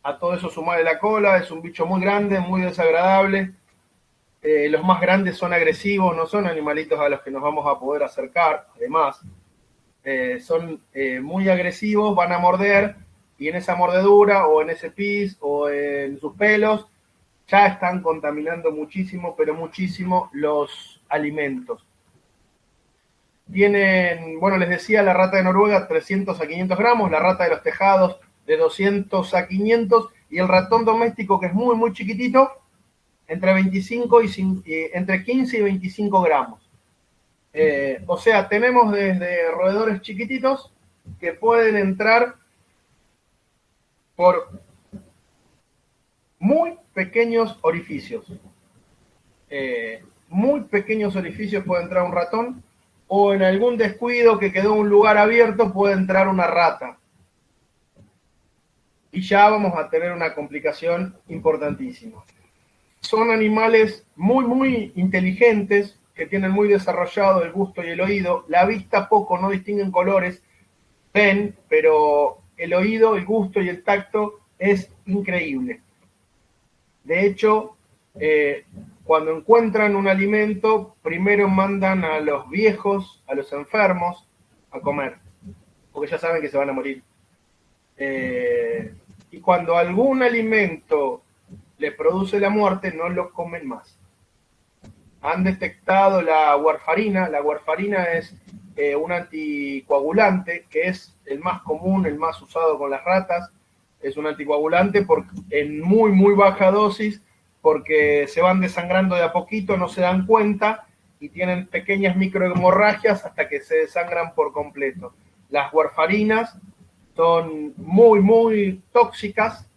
A todo eso sumarle la cola, es un bicho muy grande, muy desagradable. Los más grandes son agresivos, no son animalitos a los que nos vamos a poder acercar, además. Son muy agresivos, van a morder, y en esa mordedura, o en ese pis, o en sus pelos, ya están contaminando muchísimo, pero muchísimo los alimentos. Tienen, bueno, les decía, la rata de Noruega 300 a 500 gramos, la rata de los tejados de 200 a 500, y el ratón doméstico, que es muy, muy chiquitito, entre 15 y 25 gramos. O sea, tenemos desde roedores chiquititos que pueden entrar por muy pequeños orificios. Muy pequeños orificios puede entrar un ratón, o en algún descuido que quedó un lugar abierto puede entrar una rata. Y ya vamos a tener una complicación importantísima. Son animales muy, muy inteligentes, que tienen muy desarrollado el gusto y el oído. La vista poco, no distinguen colores, ven, pero el oído, el gusto y el tacto es increíble. De hecho, cuando encuentran un alimento, primero mandan a los viejos, a los enfermos, a comer, porque ya saben que se van a morir. Y cuando algún alimento les produce la muerte, no lo comen más. Han detectado la warfarina. La warfarina es un anticoagulante, que es el más común, el más usado con las ratas. Es un anticoagulante en muy, muy baja dosis, porque se van desangrando de a poquito, no se dan cuenta y tienen pequeñas microhemorragias hasta que se desangran por completo. Las warfarinas son muy, muy tóxicas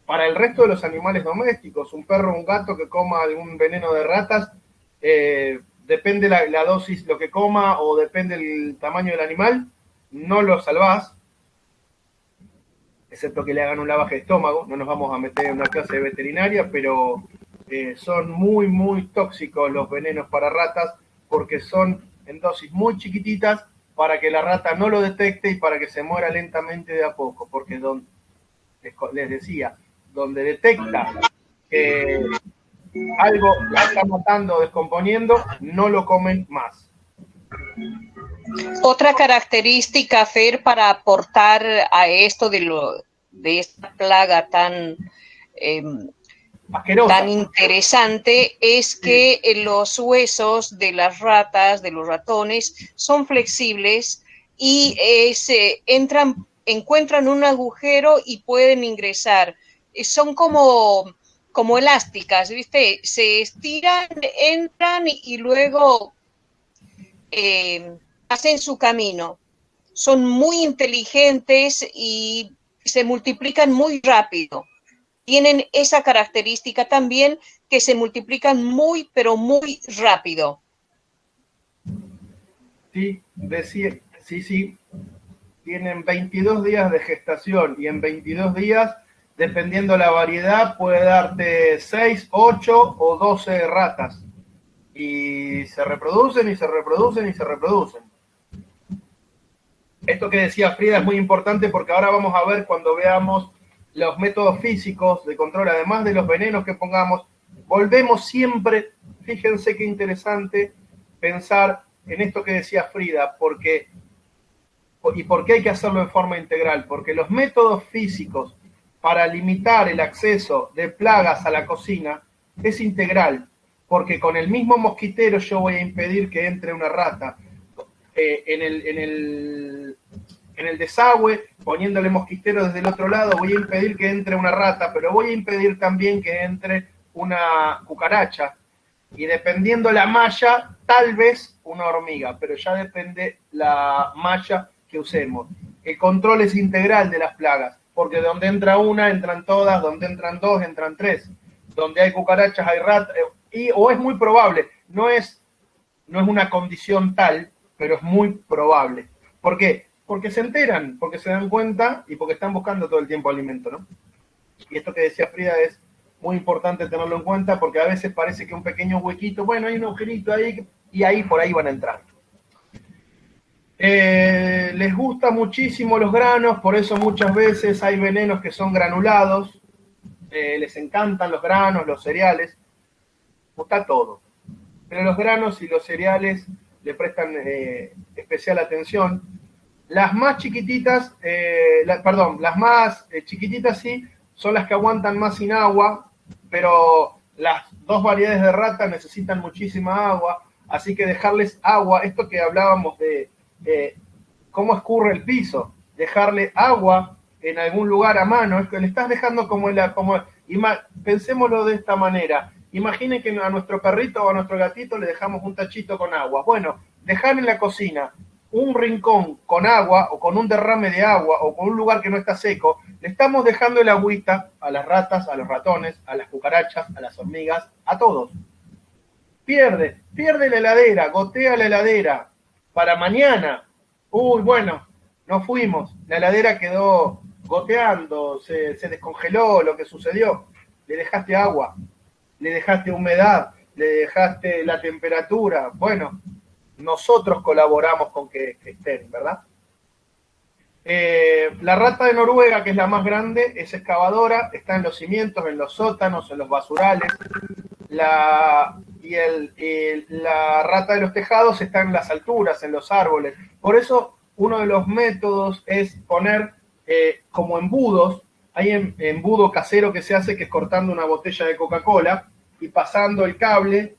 para el resto de los animales domésticos. Un perro o un gato que coma algún veneno de ratas, depende la dosis, lo que coma, o depende el tamaño del animal, no lo salvás, excepto que le hagan un lavaje de estómago. No nos vamos a meter en una clase de veterinaria, pero son muy, muy tóxicos los venenos para ratas, porque son en dosis muy chiquititas para que la rata no lo detecte y para que se muera lentamente de a poco, porque les decía, donde detecta que algo la está matando o descomponiendo, no lo comen más. Otra característica, Fer, para aportar a esto de esta plaga tan asquerosa, tan interesante, es que los huesos de las ratas, de los ratones, son flexibles y encuentran un agujero y pueden ingresar. Son como elásticas, ¿viste? Se estiran, entran y luego hacen su camino. Son muy inteligentes y se multiplican muy rápido. Tienen esa característica también, que se multiplican muy, pero muy rápido. Sí, sí. Tienen 22 días de gestación y en 22 días, dependiendo la variedad, puede darte 6, 8 o 12 ratas. Y se reproducen y se reproducen y se reproducen. Esto que decía Frida es muy importante, porque ahora vamos a ver, cuando veamos los métodos físicos de control, además de los venenos que pongamos, volvemos siempre, fíjense qué interesante pensar en esto que decía Frida, ¿por qué hay que hacerlo de forma integral? Porque los métodos físicos para limitar el acceso de plagas a la cocina es integral, porque con el mismo mosquitero yo voy a impedir que entre una rata. En el desagüe, poniéndole mosquitero desde el otro lado, voy a impedir que entre una rata, pero voy a impedir también que entre una cucaracha. Y dependiendo la malla, tal vez una hormiga, pero ya depende la malla que usemos. El control es integral de las plagas, porque donde entra una, entran todas, donde entran dos, entran tres. Donde hay cucarachas, hay ratas, o es muy probable, no es una condición tal, pero es muy probable. ¿Por qué? Porque se enteran, porque se dan cuenta y porque están buscando todo el tiempo alimento, ¿no? Y esto que decía Frida es muy importante tenerlo en cuenta, porque a veces parece que un pequeño huequito, bueno, hay un agujerito ahí, y ahí por ahí van a entrar. Les gusta muchísimo los granos, por eso muchas veces hay venenos que son granulados. Les encantan los granos, los cereales, gusta todo. Pero los granos y los cereales le prestan especial atención. Las más chiquititas, las más chiquititas sí, son las que aguantan más sin agua, pero las dos variedades de rata necesitan muchísima agua, así que dejarles agua, esto que hablábamos de cómo escurre el piso, dejarle agua en algún lugar a mano, es que le estás dejando pensémoslo de esta manera. Imaginen que a nuestro perrito o a nuestro gatito le dejamos un tachito con agua. Bueno, dejar en la cocina un rincón con agua o con un derrame de agua o con un lugar que no está seco, le estamos dejando el agüita a las ratas, a los ratones, a las cucarachas, a las hormigas, a todos. Pierde la heladera, gotea la heladera para mañana. Uy, bueno, nos fuimos, la heladera quedó goteando, se descongeló, lo que sucedió. Le dejaste agua, le dejaste humedad, le dejaste la temperatura. Bueno, nosotros colaboramos con que estén, ¿verdad? La rata de Noruega, que es la más grande, es excavadora, está en los cimientos, en los sótanos, en los basurales. la rata de los tejados está en las alturas, en los árboles. Por eso uno de los métodos es poner como embudos. Hay embudo casero que se hace, que es cortando una botella de Coca-Cola y pasando el cable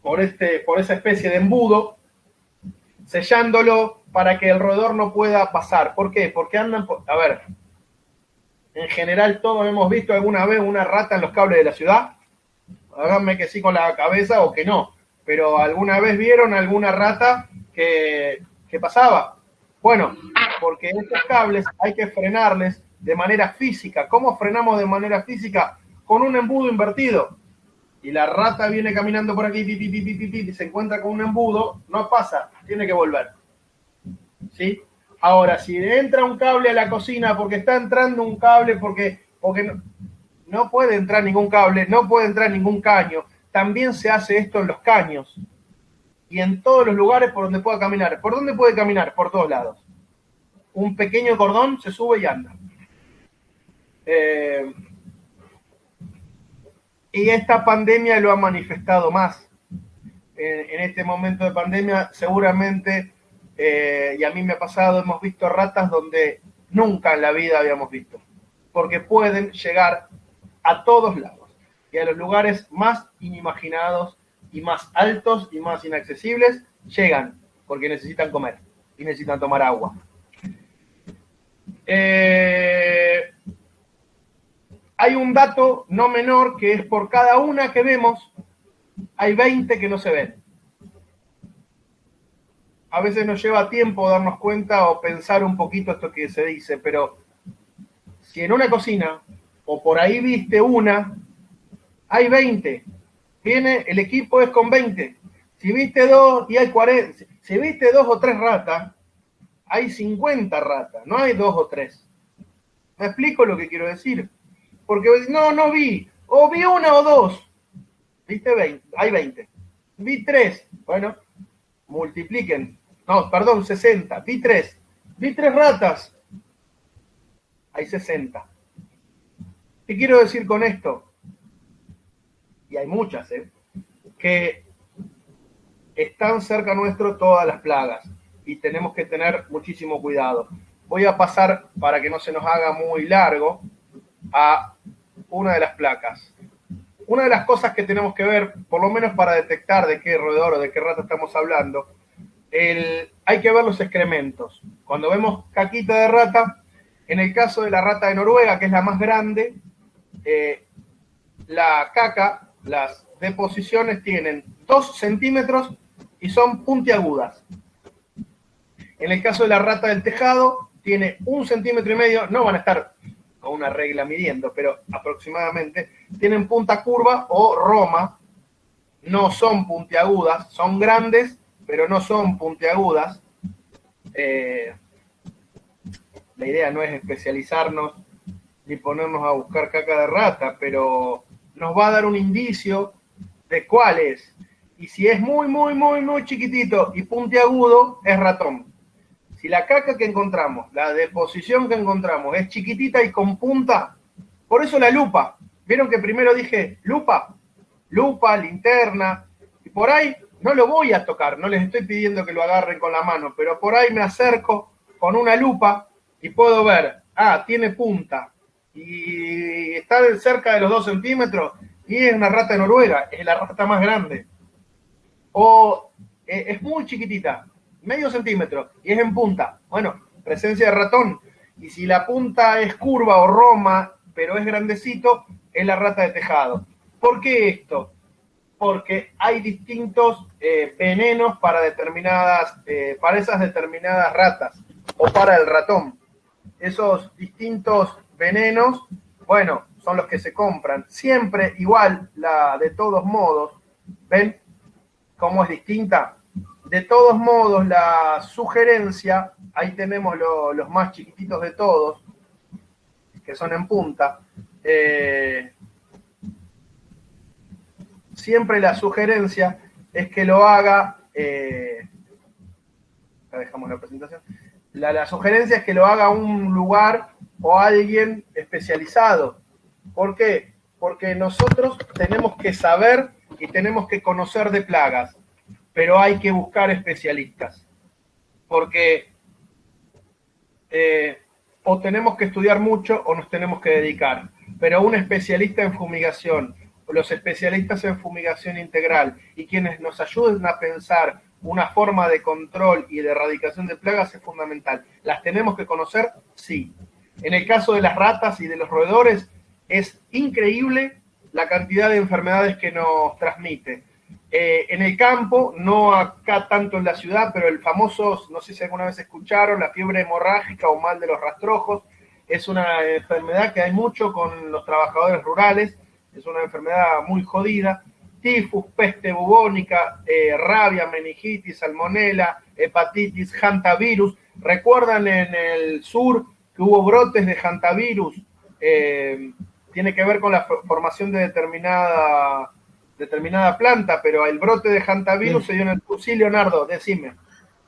por esa especie de embudo, sellándolo para que el roedor no pueda pasar. ¿Por qué? Porque a ver, en general todos hemos visto alguna vez una rata en los cables de la ciudad. Háganme que sí con la cabeza o que no, pero ¿alguna vez vieron alguna rata que pasaba? Bueno, porque estos cables hay que frenarles de manera física. ¿Cómo frenamos de manera física? Con un embudo invertido. Y la rata viene caminando por aquí, y se encuentra con un embudo, no pasa, tiene que volver. ¿Sí? Ahora, si entra un cable a la cocina, porque está entrando un cable, porque no puede entrar ningún cable, no puede entrar ningún caño. También se hace esto en los caños y en todos los lugares por donde pueda caminar. ¿Por dónde puede caminar? Por todos lados. Un pequeño cordón se sube y anda. Y esta pandemia lo ha manifestado más. En este momento de pandemia, seguramente, y a mí me ha pasado, hemos visto ratas donde nunca en la vida habíamos visto, porque pueden llegar a todos lados y a los lugares más inimaginados y más altos y más inaccesibles llegan, porque necesitan comer y necesitan tomar agua. Hay un dato no menor, que es por cada una que vemos, hay 20 que no se ven. A veces nos lleva tiempo darnos cuenta o pensar un poquito esto que se dice, pero si en una cocina o por ahí viste una, hay 20. El equipo es con 20. Si viste 2 y hay 40, si viste 2 o 3 ratas, hay 50 ratas, no hay 2 o 3. ¿Me explico lo que quiero decir? Porque no vi, o vi 1 o 2. ¿Viste 20? Hay 20. Vi 3, bueno, multipliquen. No, perdón, 60. Vi 3 ratas. Hay 60. ¿Qué quiero decir con esto? Y hay muchas, que están cerca nuestro todas las plagas y tenemos que tener muchísimo cuidado. Voy a pasar, para que no se nos haga muy largo, a una de las placas. Una de las cosas que tenemos que ver, por lo menos para detectar de qué roedor o de qué rata estamos hablando, hay que ver los excrementos. Cuando vemos caquita de rata, en el caso de la rata de Noruega, que es la más grande, la caca, las deposiciones tienen 2 centímetros y son puntiagudas. En el caso de la rata del tejado, tiene 1,5 centímetros, no van a estar con una regla midiendo, pero aproximadamente, tienen punta curva o roma, no son puntiagudas, son grandes, pero no son puntiagudas. La idea no es especializarnos ni ponernos a buscar caca de rata, pero nos va a dar un indicio de cuál es. Y si es muy, muy, muy, muy chiquitito y puntiagudo, es ratón. Si la caca que encontramos, la deposición que encontramos es chiquitita y con punta, por eso la lupa. ¿Vieron que primero dije lupa, linterna? Y por ahí no lo voy a tocar, no les estoy pidiendo que lo agarren con la mano, pero por ahí me acerco con una lupa y puedo ver, tiene punta y está cerca de los 2 centímetros y es una rata de Noruega, es la rata más grande. O es muy chiquitita, medio centímetro, y es en punta. Bueno, presencia de ratón. Y si la punta es curva o roma, pero es grandecito, es la rata de tejado. ¿Por qué esto? Porque hay distintos venenos para esas determinadas ratas, o para el ratón. Esos distintos venenos, bueno, son los que se compran. Siempre igual, de todos modos, ¿ven cómo es distinta? De todos modos, la sugerencia, ahí tenemos los más chiquititos de todos, que son en punta. Siempre la sugerencia es que lo haga, acá dejamos la presentación, la sugerencia es que lo haga un lugar o alguien especializado. ¿Por qué? porque nosotros tenemos que saber y tenemos que conocer de plagas, pero hay que buscar especialistas, porque o tenemos que estudiar mucho o nos tenemos que dedicar, pero un especialista en fumigación, los especialistas en fumigación integral y quienes nos ayuden a pensar una forma de control y de erradicación de plagas es fundamental. ¿Las tenemos que conocer? Sí. En el caso de las ratas y de los roedores, es increíble la cantidad de enfermedades que nos transmite. En el campo, no acá tanto en la ciudad, pero el famoso, no sé si alguna vez escucharon, la fiebre hemorrágica o mal de los rastrojos, es una enfermedad que hay mucho con los trabajadores rurales, es una enfermedad muy jodida. Tifus, peste bubónica, rabia, meningitis, salmonela, hepatitis, hantavirus. ¿Recuerdan en el sur que hubo brotes de hantavirus? Tiene que ver con la formación de determinada planta, pero el brote de hantavirus se dio en el sur. Sí, Leonardo, decime.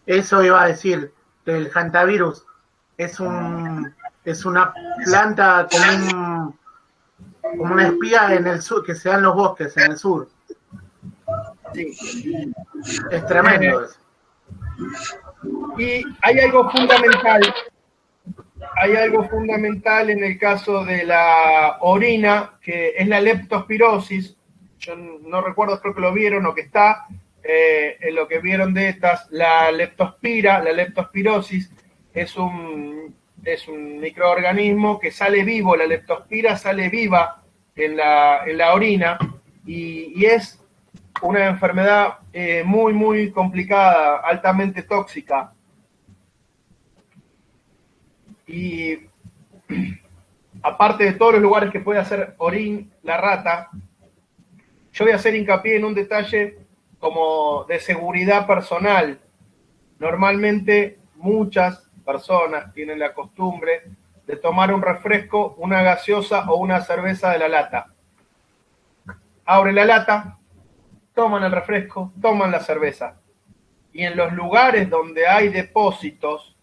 Eso iba a decir, el hantavirus es una planta como una espía en el sur, que se da en los bosques, en el sur. Sí. Es tremendo eso. Y hay algo fundamental en el caso de la orina, que es la leptospirosis. Yo no recuerdo, creo que lo vieron o que está en lo que vieron de estas, la leptospirosis es un microorganismo que sale vivo, la leptospira sale viva en la orina y es una enfermedad muy, muy complicada, altamente tóxica. Y aparte de todos los lugares que puede hacer orín la rata, yo voy a hacer hincapié en un detalle como de seguridad personal. Normalmente muchas personas tienen la costumbre de tomar un refresco, una gaseosa o una cerveza de la lata. Abre la lata, toman el refresco, toman la cerveza. Y en los lugares donde hay depósitos,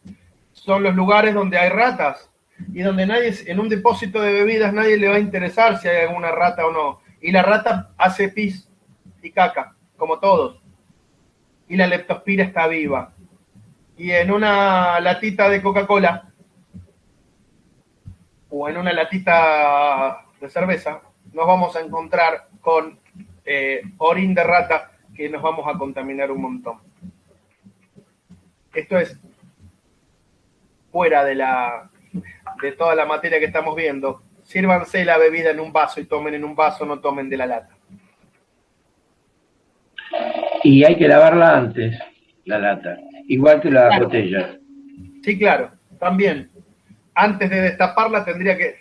son los lugares donde hay ratas. Y donde en un depósito de bebidas nadie le va a interesar si hay alguna rata o no. Y la rata hace pis y caca, como todos. Y la leptospira está viva. Y en una latita de Coca-Cola o en una latita de cerveza nos vamos a encontrar con orín de rata que nos vamos a contaminar un montón. Esto es fuera de toda la materia que estamos viendo. Sírvanse la bebida en un vaso y tomen en un vaso, no tomen de la lata. Y hay que lavarla antes, la lata, igual que la botella. Sí, claro, también. Antes de destaparla tendría que,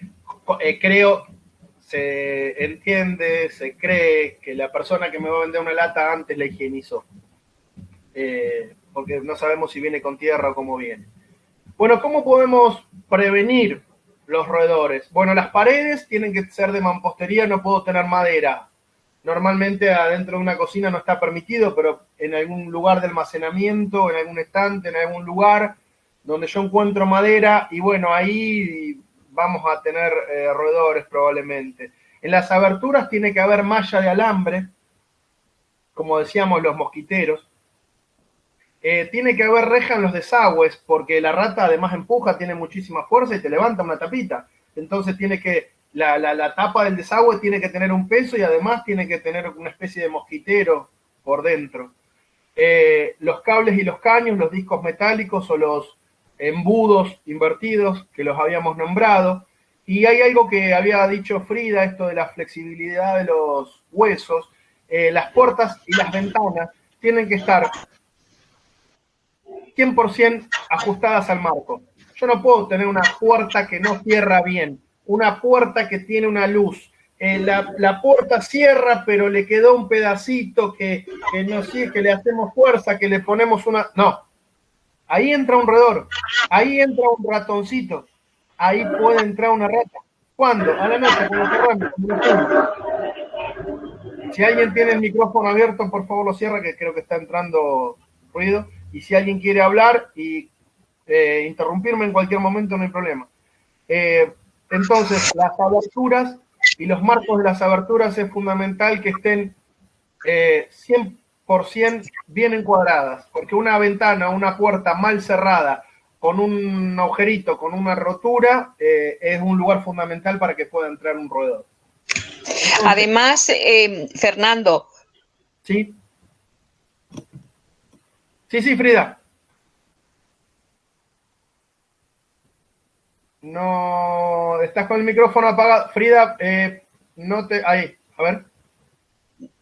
creo, se entiende, se cree que la persona que me va a vender una lata antes la higienizó. Porque no sabemos si viene con tierra o cómo viene. Bueno, ¿cómo podemos prevenir los roedores? Bueno, las paredes tienen que ser de mampostería, no puedo tener madera. Normalmente adentro de una cocina no está permitido, pero en algún lugar de almacenamiento, en algún estante, en algún lugar donde yo encuentro madera, y bueno, ahí vamos a tener roedores probablemente. En las aberturas tiene que haber malla de alambre, como decíamos los mosquiteros. Tiene que haber reja en los desagües, porque la rata además empuja, tiene muchísima fuerza y te levanta una tapita. Entonces tiene que, la tapa del desagüe tiene que tener un peso y además tiene que tener una especie de mosquitero por dentro. Los cables y los caños, los discos metálicos o los embudos invertidos, que los habíamos nombrado. Y hay algo que había dicho Frida, esto de la flexibilidad de los huesos. Las puertas y las ventanas tienen que estar 100% ajustadas al marco. Yo no puedo tener una puerta que no cierra bien, una puerta que tiene una luz. La puerta cierra, pero le quedó un pedacito que no sé, que le hacemos fuerza, que le ponemos una... No, ahí entra un roedor, ahí entra un ratoncito, ahí puede entrar una rata. ¿Cuándo? A la noche, cuando cerramos. Si alguien tiene el micrófono abierto, por favor lo cierra, que creo que está entrando ruido. Y si alguien quiere hablar y interrumpirme en cualquier momento, no hay problema. Entonces, las aberturas y los marcos de las aberturas es fundamental que estén 100% bien encuadradas, porque una ventana, una puerta mal cerrada, con un agujerito, con una rotura, es un lugar fundamental para que pueda entrar un roedor. Entonces, además, Fernando. Sí. Sí, Frida. No, estás con el micrófono apagado. Frida, no te... Ahí, a ver.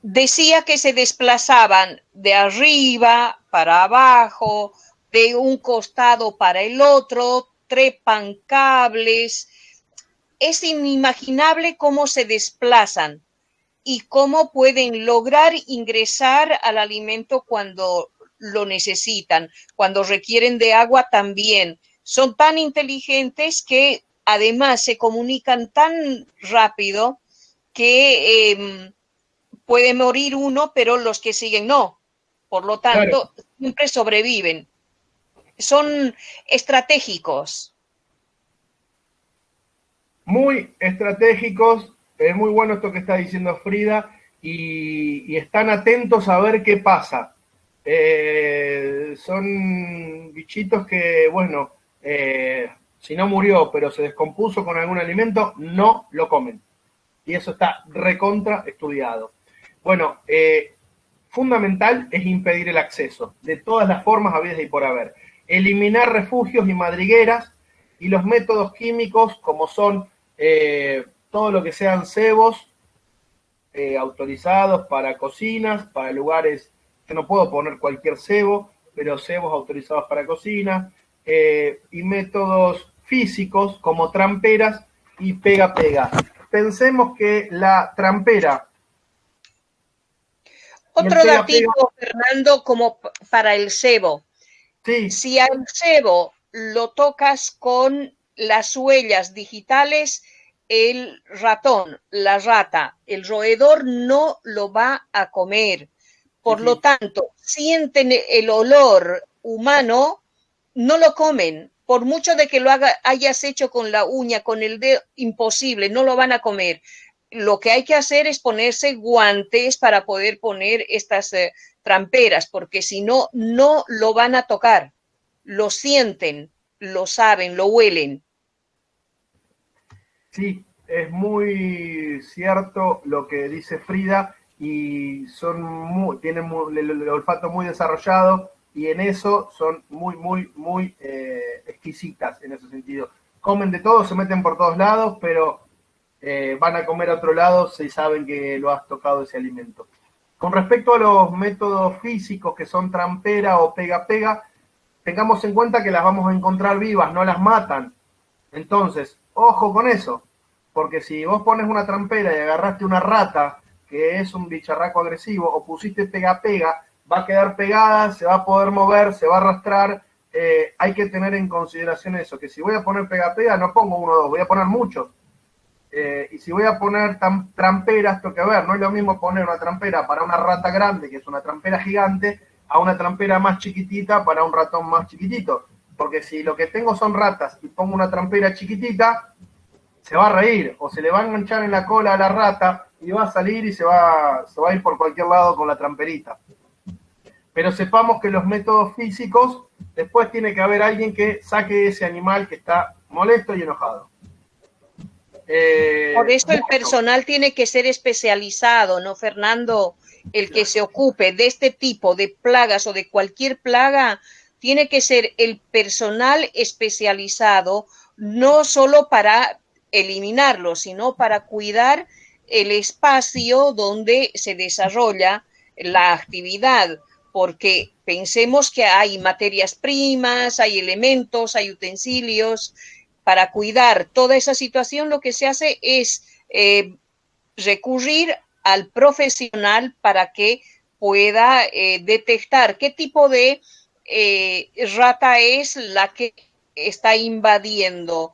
Decía que se desplazaban de arriba para abajo, de un costado para el otro, trepan cables. Es inimaginable cómo se desplazan y cómo pueden lograr ingresar al alimento cuando lo necesitan, cuando requieren de agua también. Son tan inteligentes que además se comunican tan rápido que puede morir uno, pero los que siguen no. Por lo tanto, claro, siempre sobreviven. Son estratégicos. Muy estratégicos. Es muy bueno esto que está diciendo Frida y están atentos a ver qué pasa. Son bichitos que, bueno, si no murió, pero se descompuso con algún alimento, no lo comen. Y eso está recontra estudiado. Bueno, fundamental es impedir el acceso, de todas las formas habidas y por haber. Eliminar refugios y madrigueras y los métodos químicos como son todo lo que sean cebos autorizados para cocinas, para lugares, yo no puedo poner cualquier cebo, pero cebos autorizados para cocina, y métodos físicos como tramperas y pega-pega. Pensemos que la trampera... Otro datito, Fernando, como para el cebo. Sí. Si al cebo lo tocas con las huellas digitales, el ratón, la rata, el roedor no lo va a comer. Por lo tanto, sienten el olor humano, no lo comen. Por mucho de que lo hayas hecho con la uña, con el dedo, imposible, no lo van a comer. Lo que hay que hacer es ponerse guantes para poder poner estas tramperas, porque si no, no lo van a tocar. Lo sienten, lo saben, lo huelen. Sí, es muy cierto lo que dice Frida y tienen el olfato muy desarrollado y en eso son muy exquisitas en ese sentido. Comen de todo, se meten por todos lados, pero van a comer a otro lado si saben que lo has tocado ese alimento. Con respecto a los métodos físicos que son trampera o pega-pega, tengamos en cuenta que las vamos a encontrar vivas, no las matan. Entonces, ojo con eso, porque si vos pones una trampera y agarraste una rata, que es un bicharraco agresivo, o pusiste pega-pega, va a quedar pegada, se va a poder mover, se va a arrastrar. Hay que tener en consideración eso, que si voy a poner pega-pega, no pongo uno o dos, voy a poner muchos. Y si voy a poner tramperas, tengo que ver, no es lo mismo poner una trampera para una rata grande, que es una trampera gigante, a una trampera más chiquitita para un ratón más chiquitito. Porque si lo que tengo son ratas y pongo una trampera chiquitita, se va a reír o se le va a enganchar en la cola a la rata y va a salir y se va a ir por cualquier lado con la tramperita. Pero sepamos que los métodos físicos, después tiene que haber alguien que saque ese animal que está molesto y enojado. Por eso el personal tiene que ser especializado, ¿no, Fernando? El que se ocupe de este tipo de plagas o de cualquier plaga, tiene que ser el personal especializado, no solo para eliminarlo, sino para cuidar el espacio donde se desarrolla la actividad, porque pensemos que hay materias primas, hay elementos, hay utensilios. Para cuidar toda esa situación, lo que se hace es recurrir al profesional para que pueda detectar qué tipo de rata es la que está invadiendo.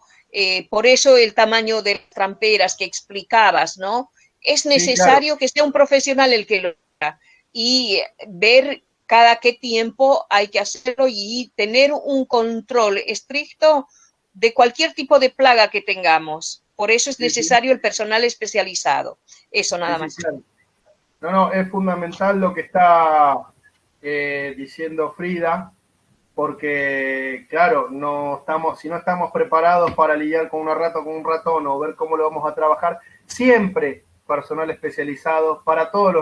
Por eso el tamaño de las tramperas que explicabas, ¿no? Es necesario, sí, claro, que sea un profesional el que lo haga y ver cada qué tiempo hay que hacerlo y tener un control estricto de cualquier tipo de plaga que tengamos. Por eso es necesario el personal especializado. Eso nada más. Claro. No, es fundamental lo que está diciendo Frida, porque, claro, si no estamos preparados para lidiar con una rata o con un ratón o ver cómo lo vamos a trabajar, siempre personal especializado para todas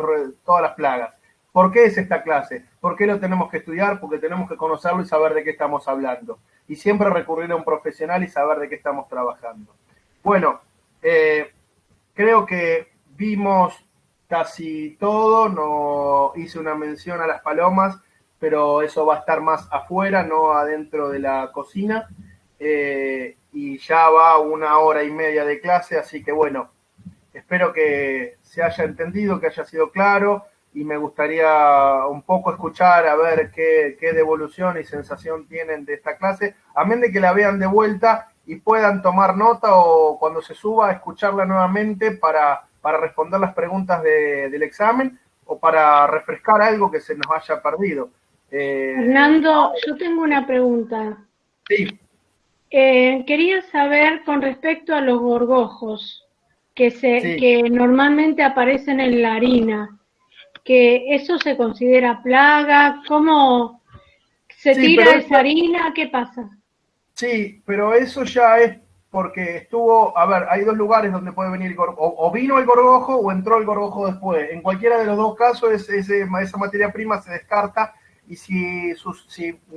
las plagas. ¿Por qué es esta clase? ¿Por qué lo tenemos que estudiar? Porque tenemos que conocerlo y saber de qué estamos hablando. Y siempre recurrir a un profesional y saber de qué estamos trabajando. Bueno, creo que vimos casi todo, no hice una mención a las palomas, pero eso va a estar más afuera, no adentro de la cocina, y ya va 1 hora y media de clase, así que bueno, espero que se haya entendido, que haya sido claro, y me gustaría un poco escuchar a ver qué devolución y sensación tienen de esta clase, amén de que la vean de vuelta y puedan tomar nota o cuando se suba escucharla nuevamente para responder las preguntas del examen o para refrescar algo que se nos haya perdido. Fernando, yo tengo una pregunta. Sí. Quería saber con respecto a los gorgojos que normalmente aparecen en la harina, que eso se considera plaga, ¿cómo se tira esa harina? ¿Qué pasa? Sí, pero eso ya es porque estuvo, a ver, hay 2 lugares donde puede venir el gorgojo, o vino el gorgojo o entró el gorgojo después. En cualquiera de los 2 casos esa materia prima se descarta, y si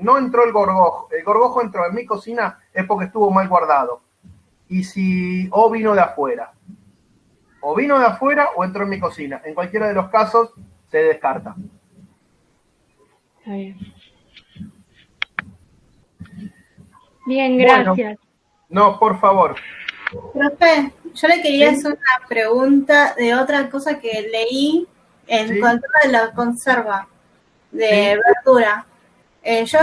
no entró el gorgojo entró en mi cocina es porque estuvo mal guardado. Y o vino de afuera. O vino de afuera o entró en mi cocina. En cualquiera de los casos se descarta. Está bien. Bien, gracias. Bueno, no, por favor. Profe, yo le quería hacer una pregunta de otra cosa que leí en contra de la conserva de verdura. Yo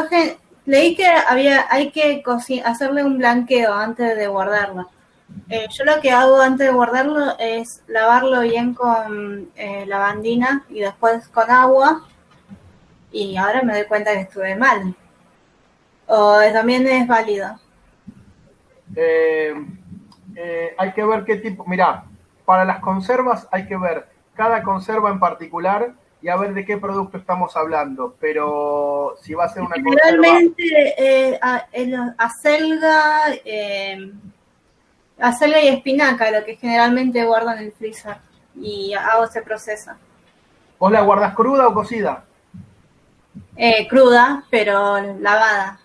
leí que hay que hacerle un blanqueo antes de guardarlo. Yo lo que hago antes de guardarlo es lavarlo bien con lavandina y después con agua, y ahora me doy cuenta que estuve mal. ¿O también es válido? Hay que ver qué tipo, mirá, para las conservas hay que ver cada conserva en particular y a ver de qué producto estamos hablando, pero si va a ser una generalmente acelga y espinaca, lo que generalmente guardo en el freezer y hago ese proceso. ¿Vos la guardás cruda o cocida? Cruda, pero lavada,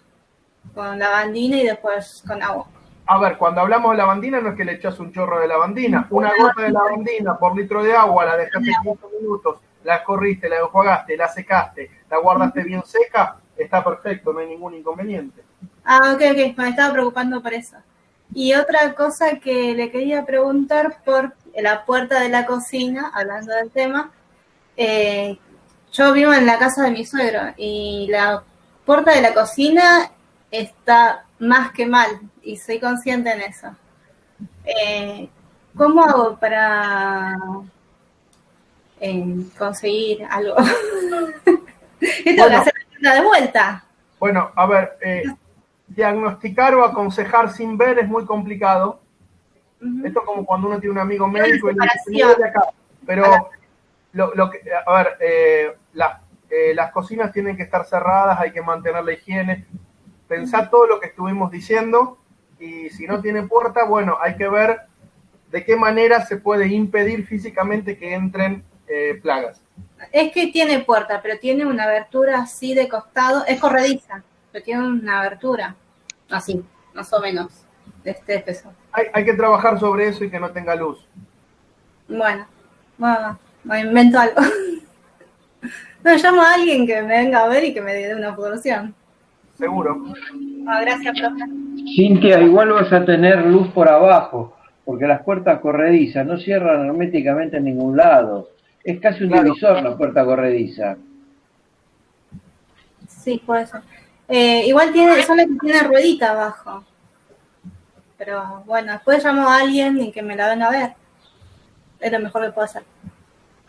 con lavandina y después con agua. A ver, cuando hablamos de lavandina no es que le echas un chorro de lavandina, una gota de lavandina por litro de agua, la dejaste 5 minutos, la escorriste, la enjuagaste, la secaste, la guardaste bien seca, está perfecto, no hay ningún inconveniente. Ok, me estaba preocupando por eso. Y otra cosa que le quería preguntar por la puerta de la cocina, hablando del tema, yo vivo en la casa de mi suegro y la puerta de la cocina está más que mal y soy consciente en eso. ¿Cómo hago para conseguir algo? ¿Qué tengo que hacer de vuelta? Bueno, a ver, diagnosticar o aconsejar sin ver es muy complicado. Esto es como cuando uno tiene un amigo médico y le dice, "Mira de acá". Pero las cocinas tienen que estar cerradas, hay que mantener la higiene. Pensá todo lo que estuvimos diciendo, y si no tiene puerta, bueno, hay que ver de qué manera se puede impedir físicamente que entren plagas. Es que tiene puerta, pero tiene una abertura así de costado, es corrediza, pero tiene una abertura así, más o menos, de este espesor. Hay que trabajar sobre eso y que no tenga luz. Bueno, me invento algo. No, llamo a alguien que me venga a ver y que me dé una solución. Seguro. Gracias, profe. Cintia, igual vas a tener luz por abajo, porque las puertas corredizas no cierran herméticamente en ningún lado. Es casi un divisor la puerta corrediza. Sí, puede ser. Igual solo que tiene ruedita abajo. Pero bueno, después llamo a alguien y que me la venga a ver. Es lo mejor que puedo hacer.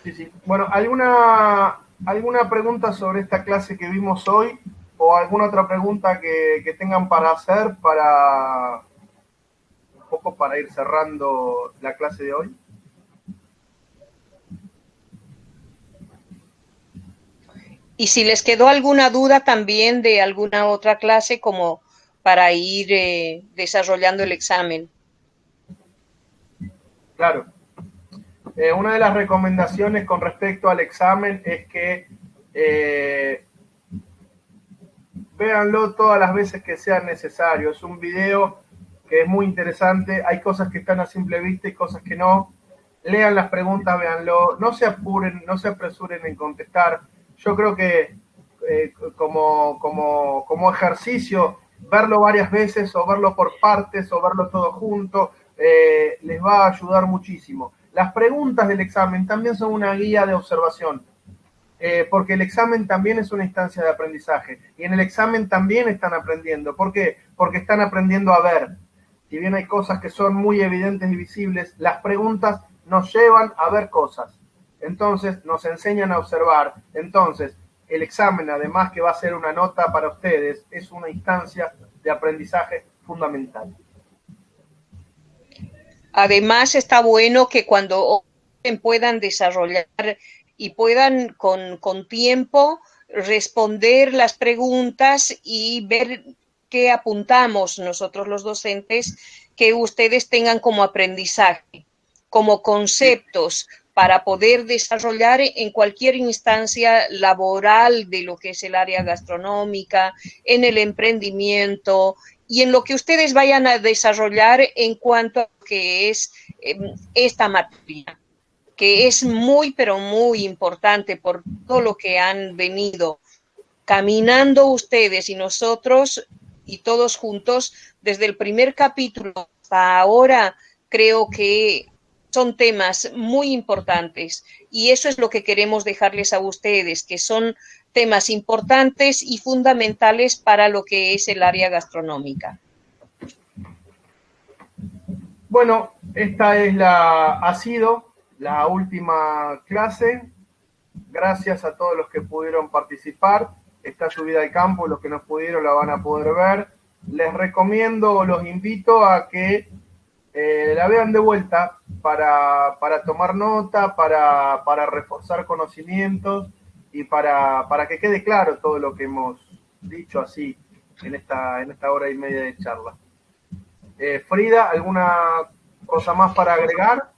Sí. Bueno, ¿alguna pregunta sobre esta clase que vimos hoy? ¿O alguna otra pregunta que tengan para hacer un poco para ir cerrando la clase de hoy? Y si les quedó alguna duda también de alguna otra clase, como para ir desarrollando el examen. Claro. Una de las recomendaciones con respecto al examen es que véanlo todas las veces que sea necesario. Es un video que es muy interesante. Hay cosas que están a simple vista y cosas que no. Lean las preguntas, véanlo. No se apuren, no se apresuren en contestar. Yo creo que como ejercicio, verlo varias veces o verlo por partes o verlo todo junto, les va a ayudar muchísimo. Las preguntas del examen también son una guía de observación, porque el examen también es una instancia de aprendizaje y en el examen también están aprendiendo. ¿Por qué? Porque están aprendiendo a ver. Si bien hay cosas que son muy evidentes y visibles, las preguntas nos llevan a ver cosas. Entonces, nos enseñan a observar. Entonces, el examen, además que va a ser una nota para ustedes, es una instancia de aprendizaje fundamental. Además, está bueno que cuando puedan desarrollar y puedan con tiempo responder las preguntas y ver qué apuntamos nosotros los docentes, que ustedes tengan como aprendizaje, como conceptos para poder desarrollar en cualquier instancia laboral de lo que es el área gastronómica, en el emprendimiento y en lo que ustedes vayan a desarrollar en cuanto a lo que es esta materia, que es muy, pero muy importante por todo lo que han venido caminando ustedes y nosotros y todos juntos desde el primer capítulo hasta ahora. Creo que son temas muy importantes y eso es lo que queremos dejarles a ustedes, que son temas importantes y fundamentales para lo que es el área gastronómica. Bueno, esta ha sido la última clase. Gracias a todos los que pudieron participar. Está subida al campo, los que no pudieron la van a poder ver. Les recomiendo, los invito a que la vean de vuelta para tomar nota, para reforzar conocimientos y para que quede claro todo lo que hemos dicho así en esta hora y media de charla. Frida, ¿alguna cosa más para agregar?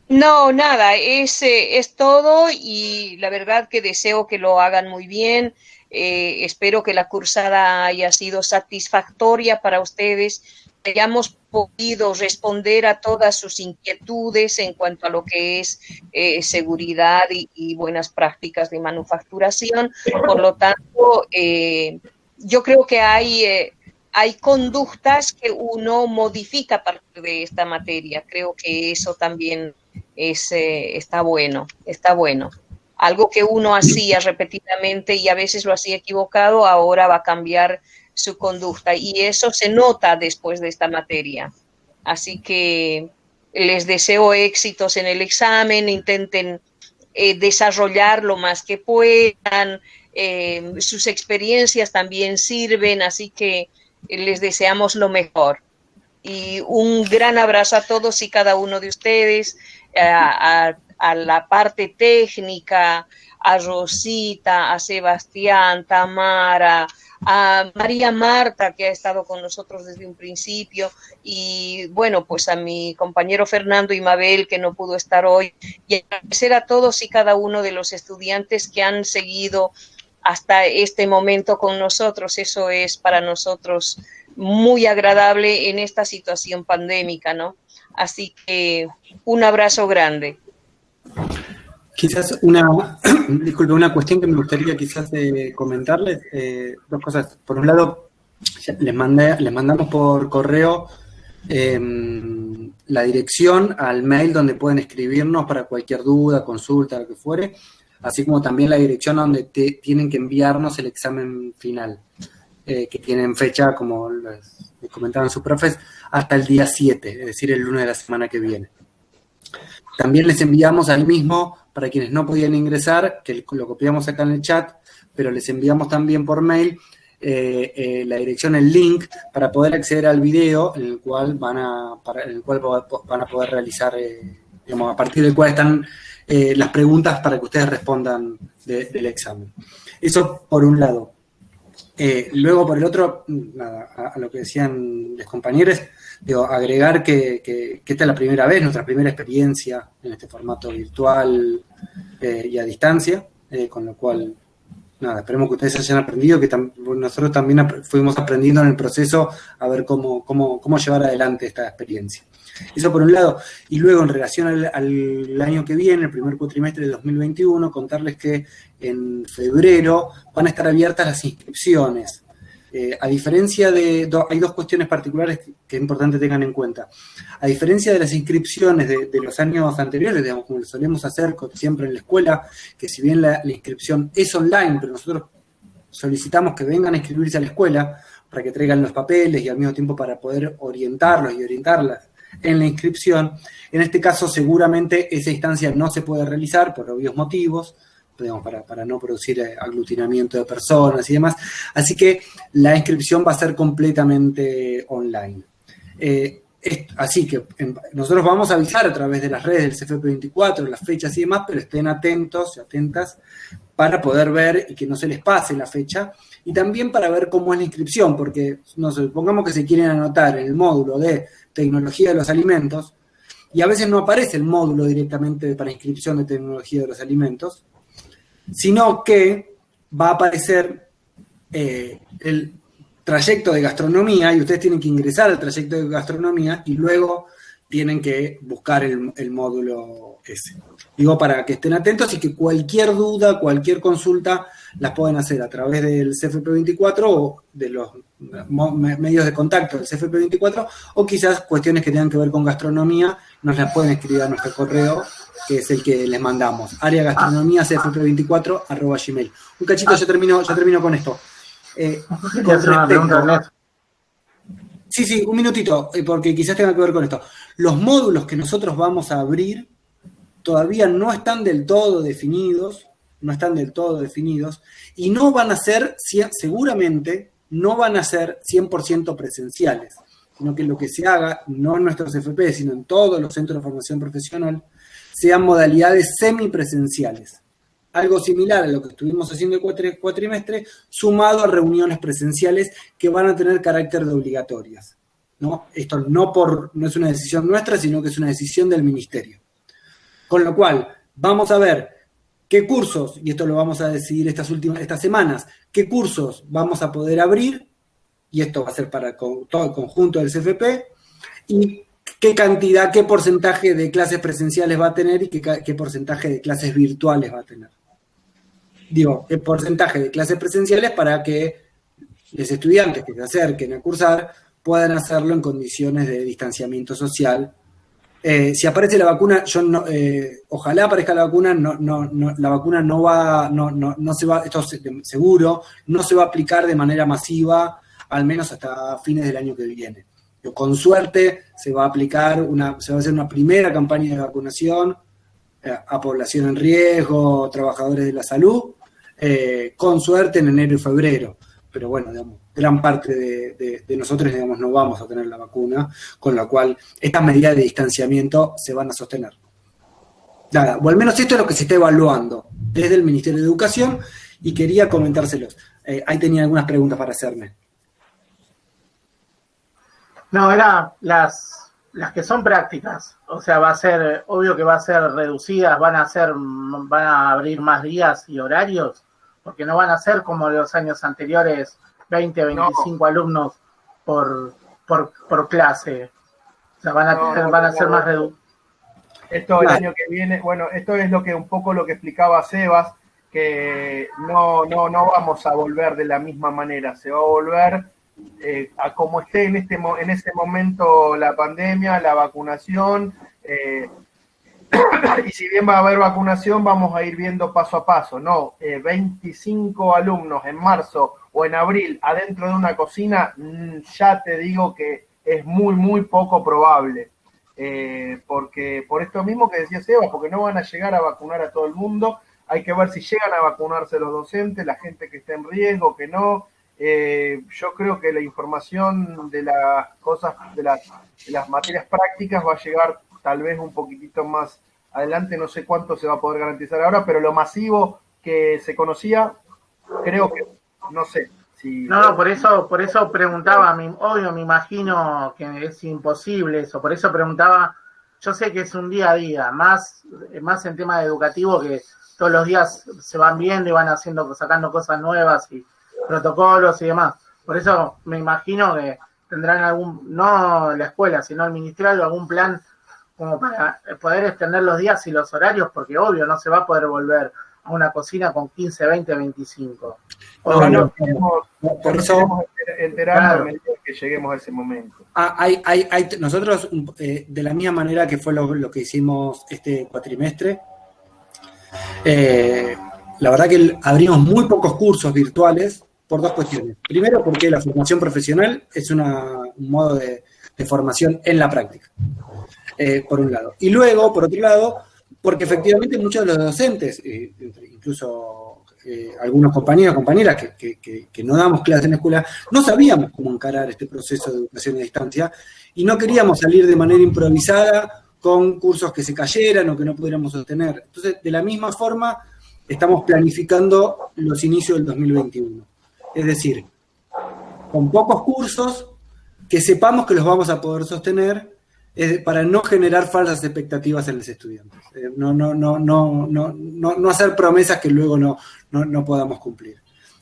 No, nada, es todo y la verdad que deseo que lo hagan muy bien. Espero que la cursada haya sido satisfactoria para ustedes, que hayamos podido responder a todas sus inquietudes en cuanto a lo que es seguridad y buenas prácticas de manufacturación. Por lo tanto, yo creo que hay conductas que uno modifica a partir de esta materia. Creo que eso también está bueno. Algo que uno hacía repetidamente y a veces lo hacía equivocado, ahora va a cambiar su conducta y eso se nota después de esta materia. Así que les deseo éxitos en el examen, intenten desarrollar lo más que puedan, sus experiencias también sirven, así que les deseamos lo mejor. Y un gran abrazo a todos y cada uno de ustedes, a la parte técnica, a Rosita, a Sebastián, Tamara, a María Marta, que ha estado con nosotros desde un principio, y bueno, pues a mi compañero Fernando y Mabel, que no pudo estar hoy, y agradecer a todos y cada uno de los estudiantes que han seguido hasta este momento con nosotros. Eso es para nosotros muy agradable en esta situación pandémica, ¿no? Así que un abrazo grande. Quizás una cuestión que me gustaría quizás comentarles, dos cosas. Por un lado, les mandamos por correo la dirección al mail donde pueden escribirnos para cualquier duda, consulta, lo que fuere, así como también la dirección donde tienen que enviarnos el examen final, que tienen fecha, como les comentaban sus profes, hasta el día 7, es decir, el lunes de la semana que viene. También les enviamos ahí mismo, para quienes no podían ingresar, que lo copiamos acá en el chat, pero les enviamos también por mail la dirección, el link, para poder acceder al video en el cual van a poder realizar, digamos, a partir del cual están las preguntas para que ustedes respondan del examen. Eso por un lado. Luego, por el otro, nada, a lo que decían los compañeros, digo, agregar que esta es la primera vez, nuestra primera experiencia en este formato virtual y a distancia, con lo cual, nada, esperemos que ustedes hayan aprendido, que nosotros también fuimos aprendiendo en el proceso a ver cómo llevar adelante esta experiencia. Eso por un lado. Y luego, en relación al año que viene, el primer cuatrimestre de 2021, contarles que en febrero van a estar abiertas las inscripciones. A diferencia hay dos cuestiones particulares que es importante tengan en cuenta. A diferencia de las inscripciones de los años anteriores, digamos, como lo solemos hacer siempre en la escuela, que si bien la inscripción es online, pero nosotros solicitamos que vengan a inscribirse a la escuela para que traigan los papeles y al mismo tiempo para poder orientarlos y orientarlas en la inscripción. En este caso, seguramente esa instancia no se puede realizar por obvios motivos, digamos, para no producir aglutinamiento de personas y demás. Así que la inscripción va a ser completamente online. Así que nosotros vamos a avisar a través de las redes del CFP24, las fechas y demás, pero estén atentos y atentas para poder ver y que no se les pase la fecha, y también para ver cómo es la inscripción, porque supongamos que se quieren anotar en el módulo de tecnología de los alimentos, y a veces no aparece el módulo directamente para inscripción de tecnología de los alimentos, sino que va a aparecer el trayecto de gastronomía, y ustedes tienen que ingresar al trayecto de gastronomía y luego tienen que buscar el módulo ese. Digo, para que estén atentos y que cualquier duda, cualquier consulta las pueden hacer a través del CFP24 o de los medios de contacto del CFP24, o quizás cuestiones que tengan que ver con gastronomía, nos las pueden escribir a nuestro correo, que es el que les mandamos, areagastronomia.cfp24@gmail. Un cachito, ya termino con esto. Sí, un minutito, porque quizás tenga que ver con esto. Los módulos que nosotros vamos a abrir todavía no están del todo definidos, y no van a ser, seguramente, no van a ser 100% presenciales, sino que lo que se haga, no en nuestros FP, sino en todos los centros de formación profesional, sean modalidades semipresenciales. Algo similar a lo que estuvimos haciendo el cuatrimestre, sumado a reuniones presenciales que van a tener carácter de obligatorias, ¿no? Esto no es una decisión nuestra, sino que es una decisión del ministerio. Con lo cual, vamos a ver qué cursos, y esto lo vamos a decidir estas semanas, qué cursos vamos a poder abrir, y esto va a ser para todo el conjunto del CFP, y qué porcentaje de clases presenciales va a tener y qué porcentaje de clases virtuales va a tener. Digo, qué porcentaje de clases presenciales para que los estudiantes que se acerquen a cursar puedan hacerlo en condiciones de distanciamiento social. Si aparece la vacuna, ojalá aparezca la vacuna, la vacuna no se va, esto es seguro, no se va a aplicar de manera masiva, al menos hasta fines del año que viene. Con suerte se va a aplicar se va a hacer una primera campaña de vacunación a población en riesgo, trabajadores de la salud, con suerte en enero y febrero. Pero bueno, digamos, gran parte de nosotros, digamos, no vamos a tener la vacuna, con lo cual estas medidas de distanciamiento se van a sostener. Nada, o al menos esto es lo que se está evaluando desde el Ministerio de Educación, y quería comentárselos. Ahí tenía algunas preguntas para hacerme. No, era las que son prácticas. O sea, va a ser, obvio que va a ser reducidas, van a abrir más días y horarios, porque no van a ser como los años anteriores, 20, 25 alumnos por clase. O sea, van a ser más reducidos. Esto el año que viene, bueno, esto es un poco lo que explicaba Sebas, que no vamos a volver de la misma manera, se va a volver a como esté en ese momento la pandemia, la vacunación, y si bien va a haber vacunación, vamos a ir viendo paso a paso, ¿no? 25 alumnos en marzo o en abril adentro de una cocina, ya te digo que es muy, muy poco probable. Porque por esto mismo que decía Sebas, porque no van a llegar a vacunar a todo el mundo, hay que ver si llegan a vacunarse los docentes, la gente que está en riesgo, que no, yo creo que la información de las cosas, de las materias prácticas va a llegar tal vez un poquitito más adelante, no sé cuánto se va a poder garantizar ahora, pero lo masivo que se conocía, creo que, no sé. Si... No, por eso preguntaba, obvio, me imagino que es imposible eso, por eso preguntaba, yo sé que es un día a día, más en tema educativo, que todos los días se van viendo y van sacando cosas nuevas y protocolos y demás. Por eso me imagino que tendrán no la escuela, sino el ministerio, algún plan como para poder extender los días y los horarios, porque obvio no se va a poder volver a una cocina con 15, 20, 25. Por eso enterarnos que lleguemos a ese momento. Nosotros, de la misma manera que fue lo que hicimos este cuatrimestre, la verdad que abrimos muy pocos cursos virtuales por dos cuestiones. Primero, porque la formación profesional es un modo de formación en la práctica, por un lado. Y luego, por otro lado, porque efectivamente muchos de los docentes, incluso algunos compañeros, compañeras que no damos clases en la escuela, no sabíamos cómo encarar este proceso de educación a distancia y no queríamos salir de manera improvisada con cursos que se cayeran o que no pudiéramos sostener. Entonces, de la misma forma, estamos planificando los inicios del 2021. Es decir, con pocos cursos que sepamos que los vamos a poder sostener para no generar falsas expectativas en los estudiantes. No hacer promesas que luego no podamos cumplir.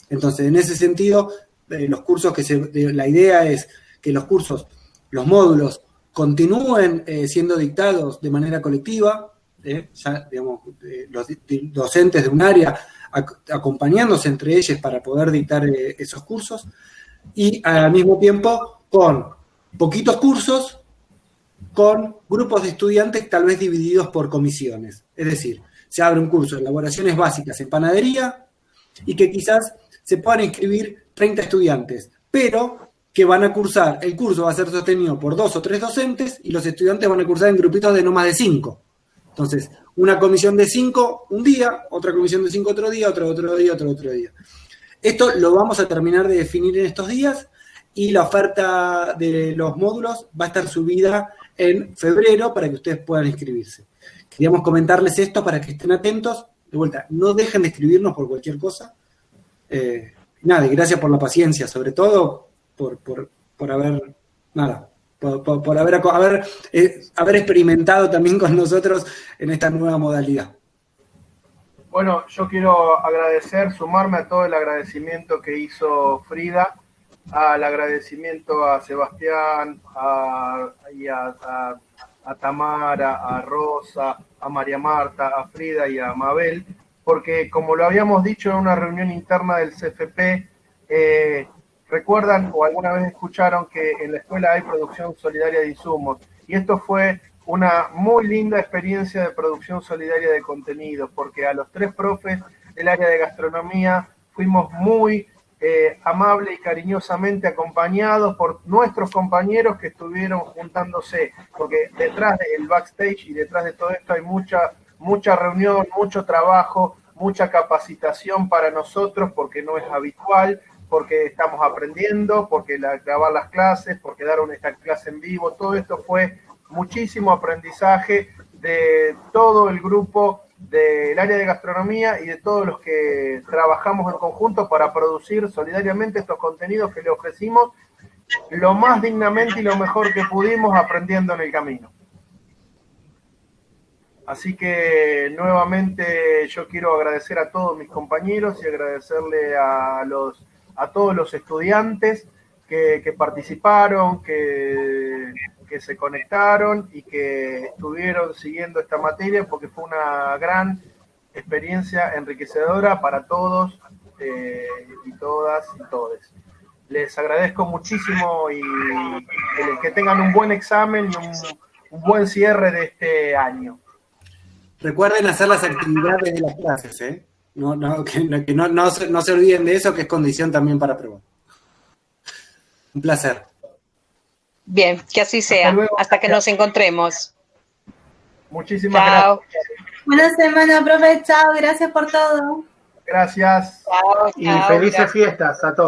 Entonces, en ese sentido, los cursos la idea es que los cursos, los módulos, continúen siendo dictados de manera colectiva, ya, digamos, los docentes de un área acompañándose entre ellos para poder dictar esos cursos, y al mismo tiempo con poquitos cursos, con grupos de estudiantes tal vez divididos por comisiones. Es decir, se abre un curso de elaboraciones básicas en panadería y que quizás se puedan inscribir 30 estudiantes, pero que van a cursar, el curso va a ser sostenido por 2 o 3 docentes y los estudiantes van a cursar en grupitos de no más de 5. Entonces, una comisión de 5 un día, otra comisión de 5 otro día, otro día, otro día. Esto lo vamos a terminar de definir en estos días y la oferta de los módulos va a estar subida en febrero para que ustedes puedan inscribirse. Queríamos comentarles esto para que estén atentos. De vuelta, no dejen de escribirnos por cualquier cosa. Nada, y gracias por la paciencia, sobre todo por haber, por haber experimentado también con nosotros en esta nueva modalidad. Bueno, yo quiero sumarme a todo el agradecimiento que hizo Frida, al agradecimiento a Sebastián, a Tamara, a Rosa, a María Marta, a Frida y a Mabel, porque como lo habíamos dicho en una reunión interna del CFP, recuerdan o alguna vez escucharon que en la escuela hay producción solidaria de insumos, y esto fue una muy linda experiencia de producción solidaria de contenidos, porque a los 3 profes del área de gastronomía fuimos muy amable y cariñosamente acompañados por nuestros compañeros que estuvieron juntándose, porque detrás del backstage y detrás de todo esto hay mucha reunión, mucho trabajo, mucha capacitación para nosotros, porque no es habitual, porque estamos aprendiendo, porque grabar las clases, porque dar esta clase en vivo, todo esto fue muchísimo aprendizaje de todo el grupo del área de gastronomía y de todos los que trabajamos en conjunto para producir solidariamente estos contenidos que le ofrecimos lo más dignamente y lo mejor que pudimos, aprendiendo en el camino. Así que nuevamente yo quiero agradecer a todos mis compañeros y agradecerle a todos los estudiantes que participaron, que se conectaron y que estuvieron siguiendo esta materia, porque fue una gran experiencia enriquecedora para todos y todas y todes. Les agradezco muchísimo y que tengan un buen examen y un buen cierre de este año. Recuerden hacer las actividades de las clases, ¿eh? Que no se olviden de eso, que es condición también para aprobar. Un placer. Bien, que así sea. Hasta que nos encontremos. Muchísimas gracias. Buena semana, profe. Chao. Gracias por todo. Gracias. Chao, y felices fiestas a todos.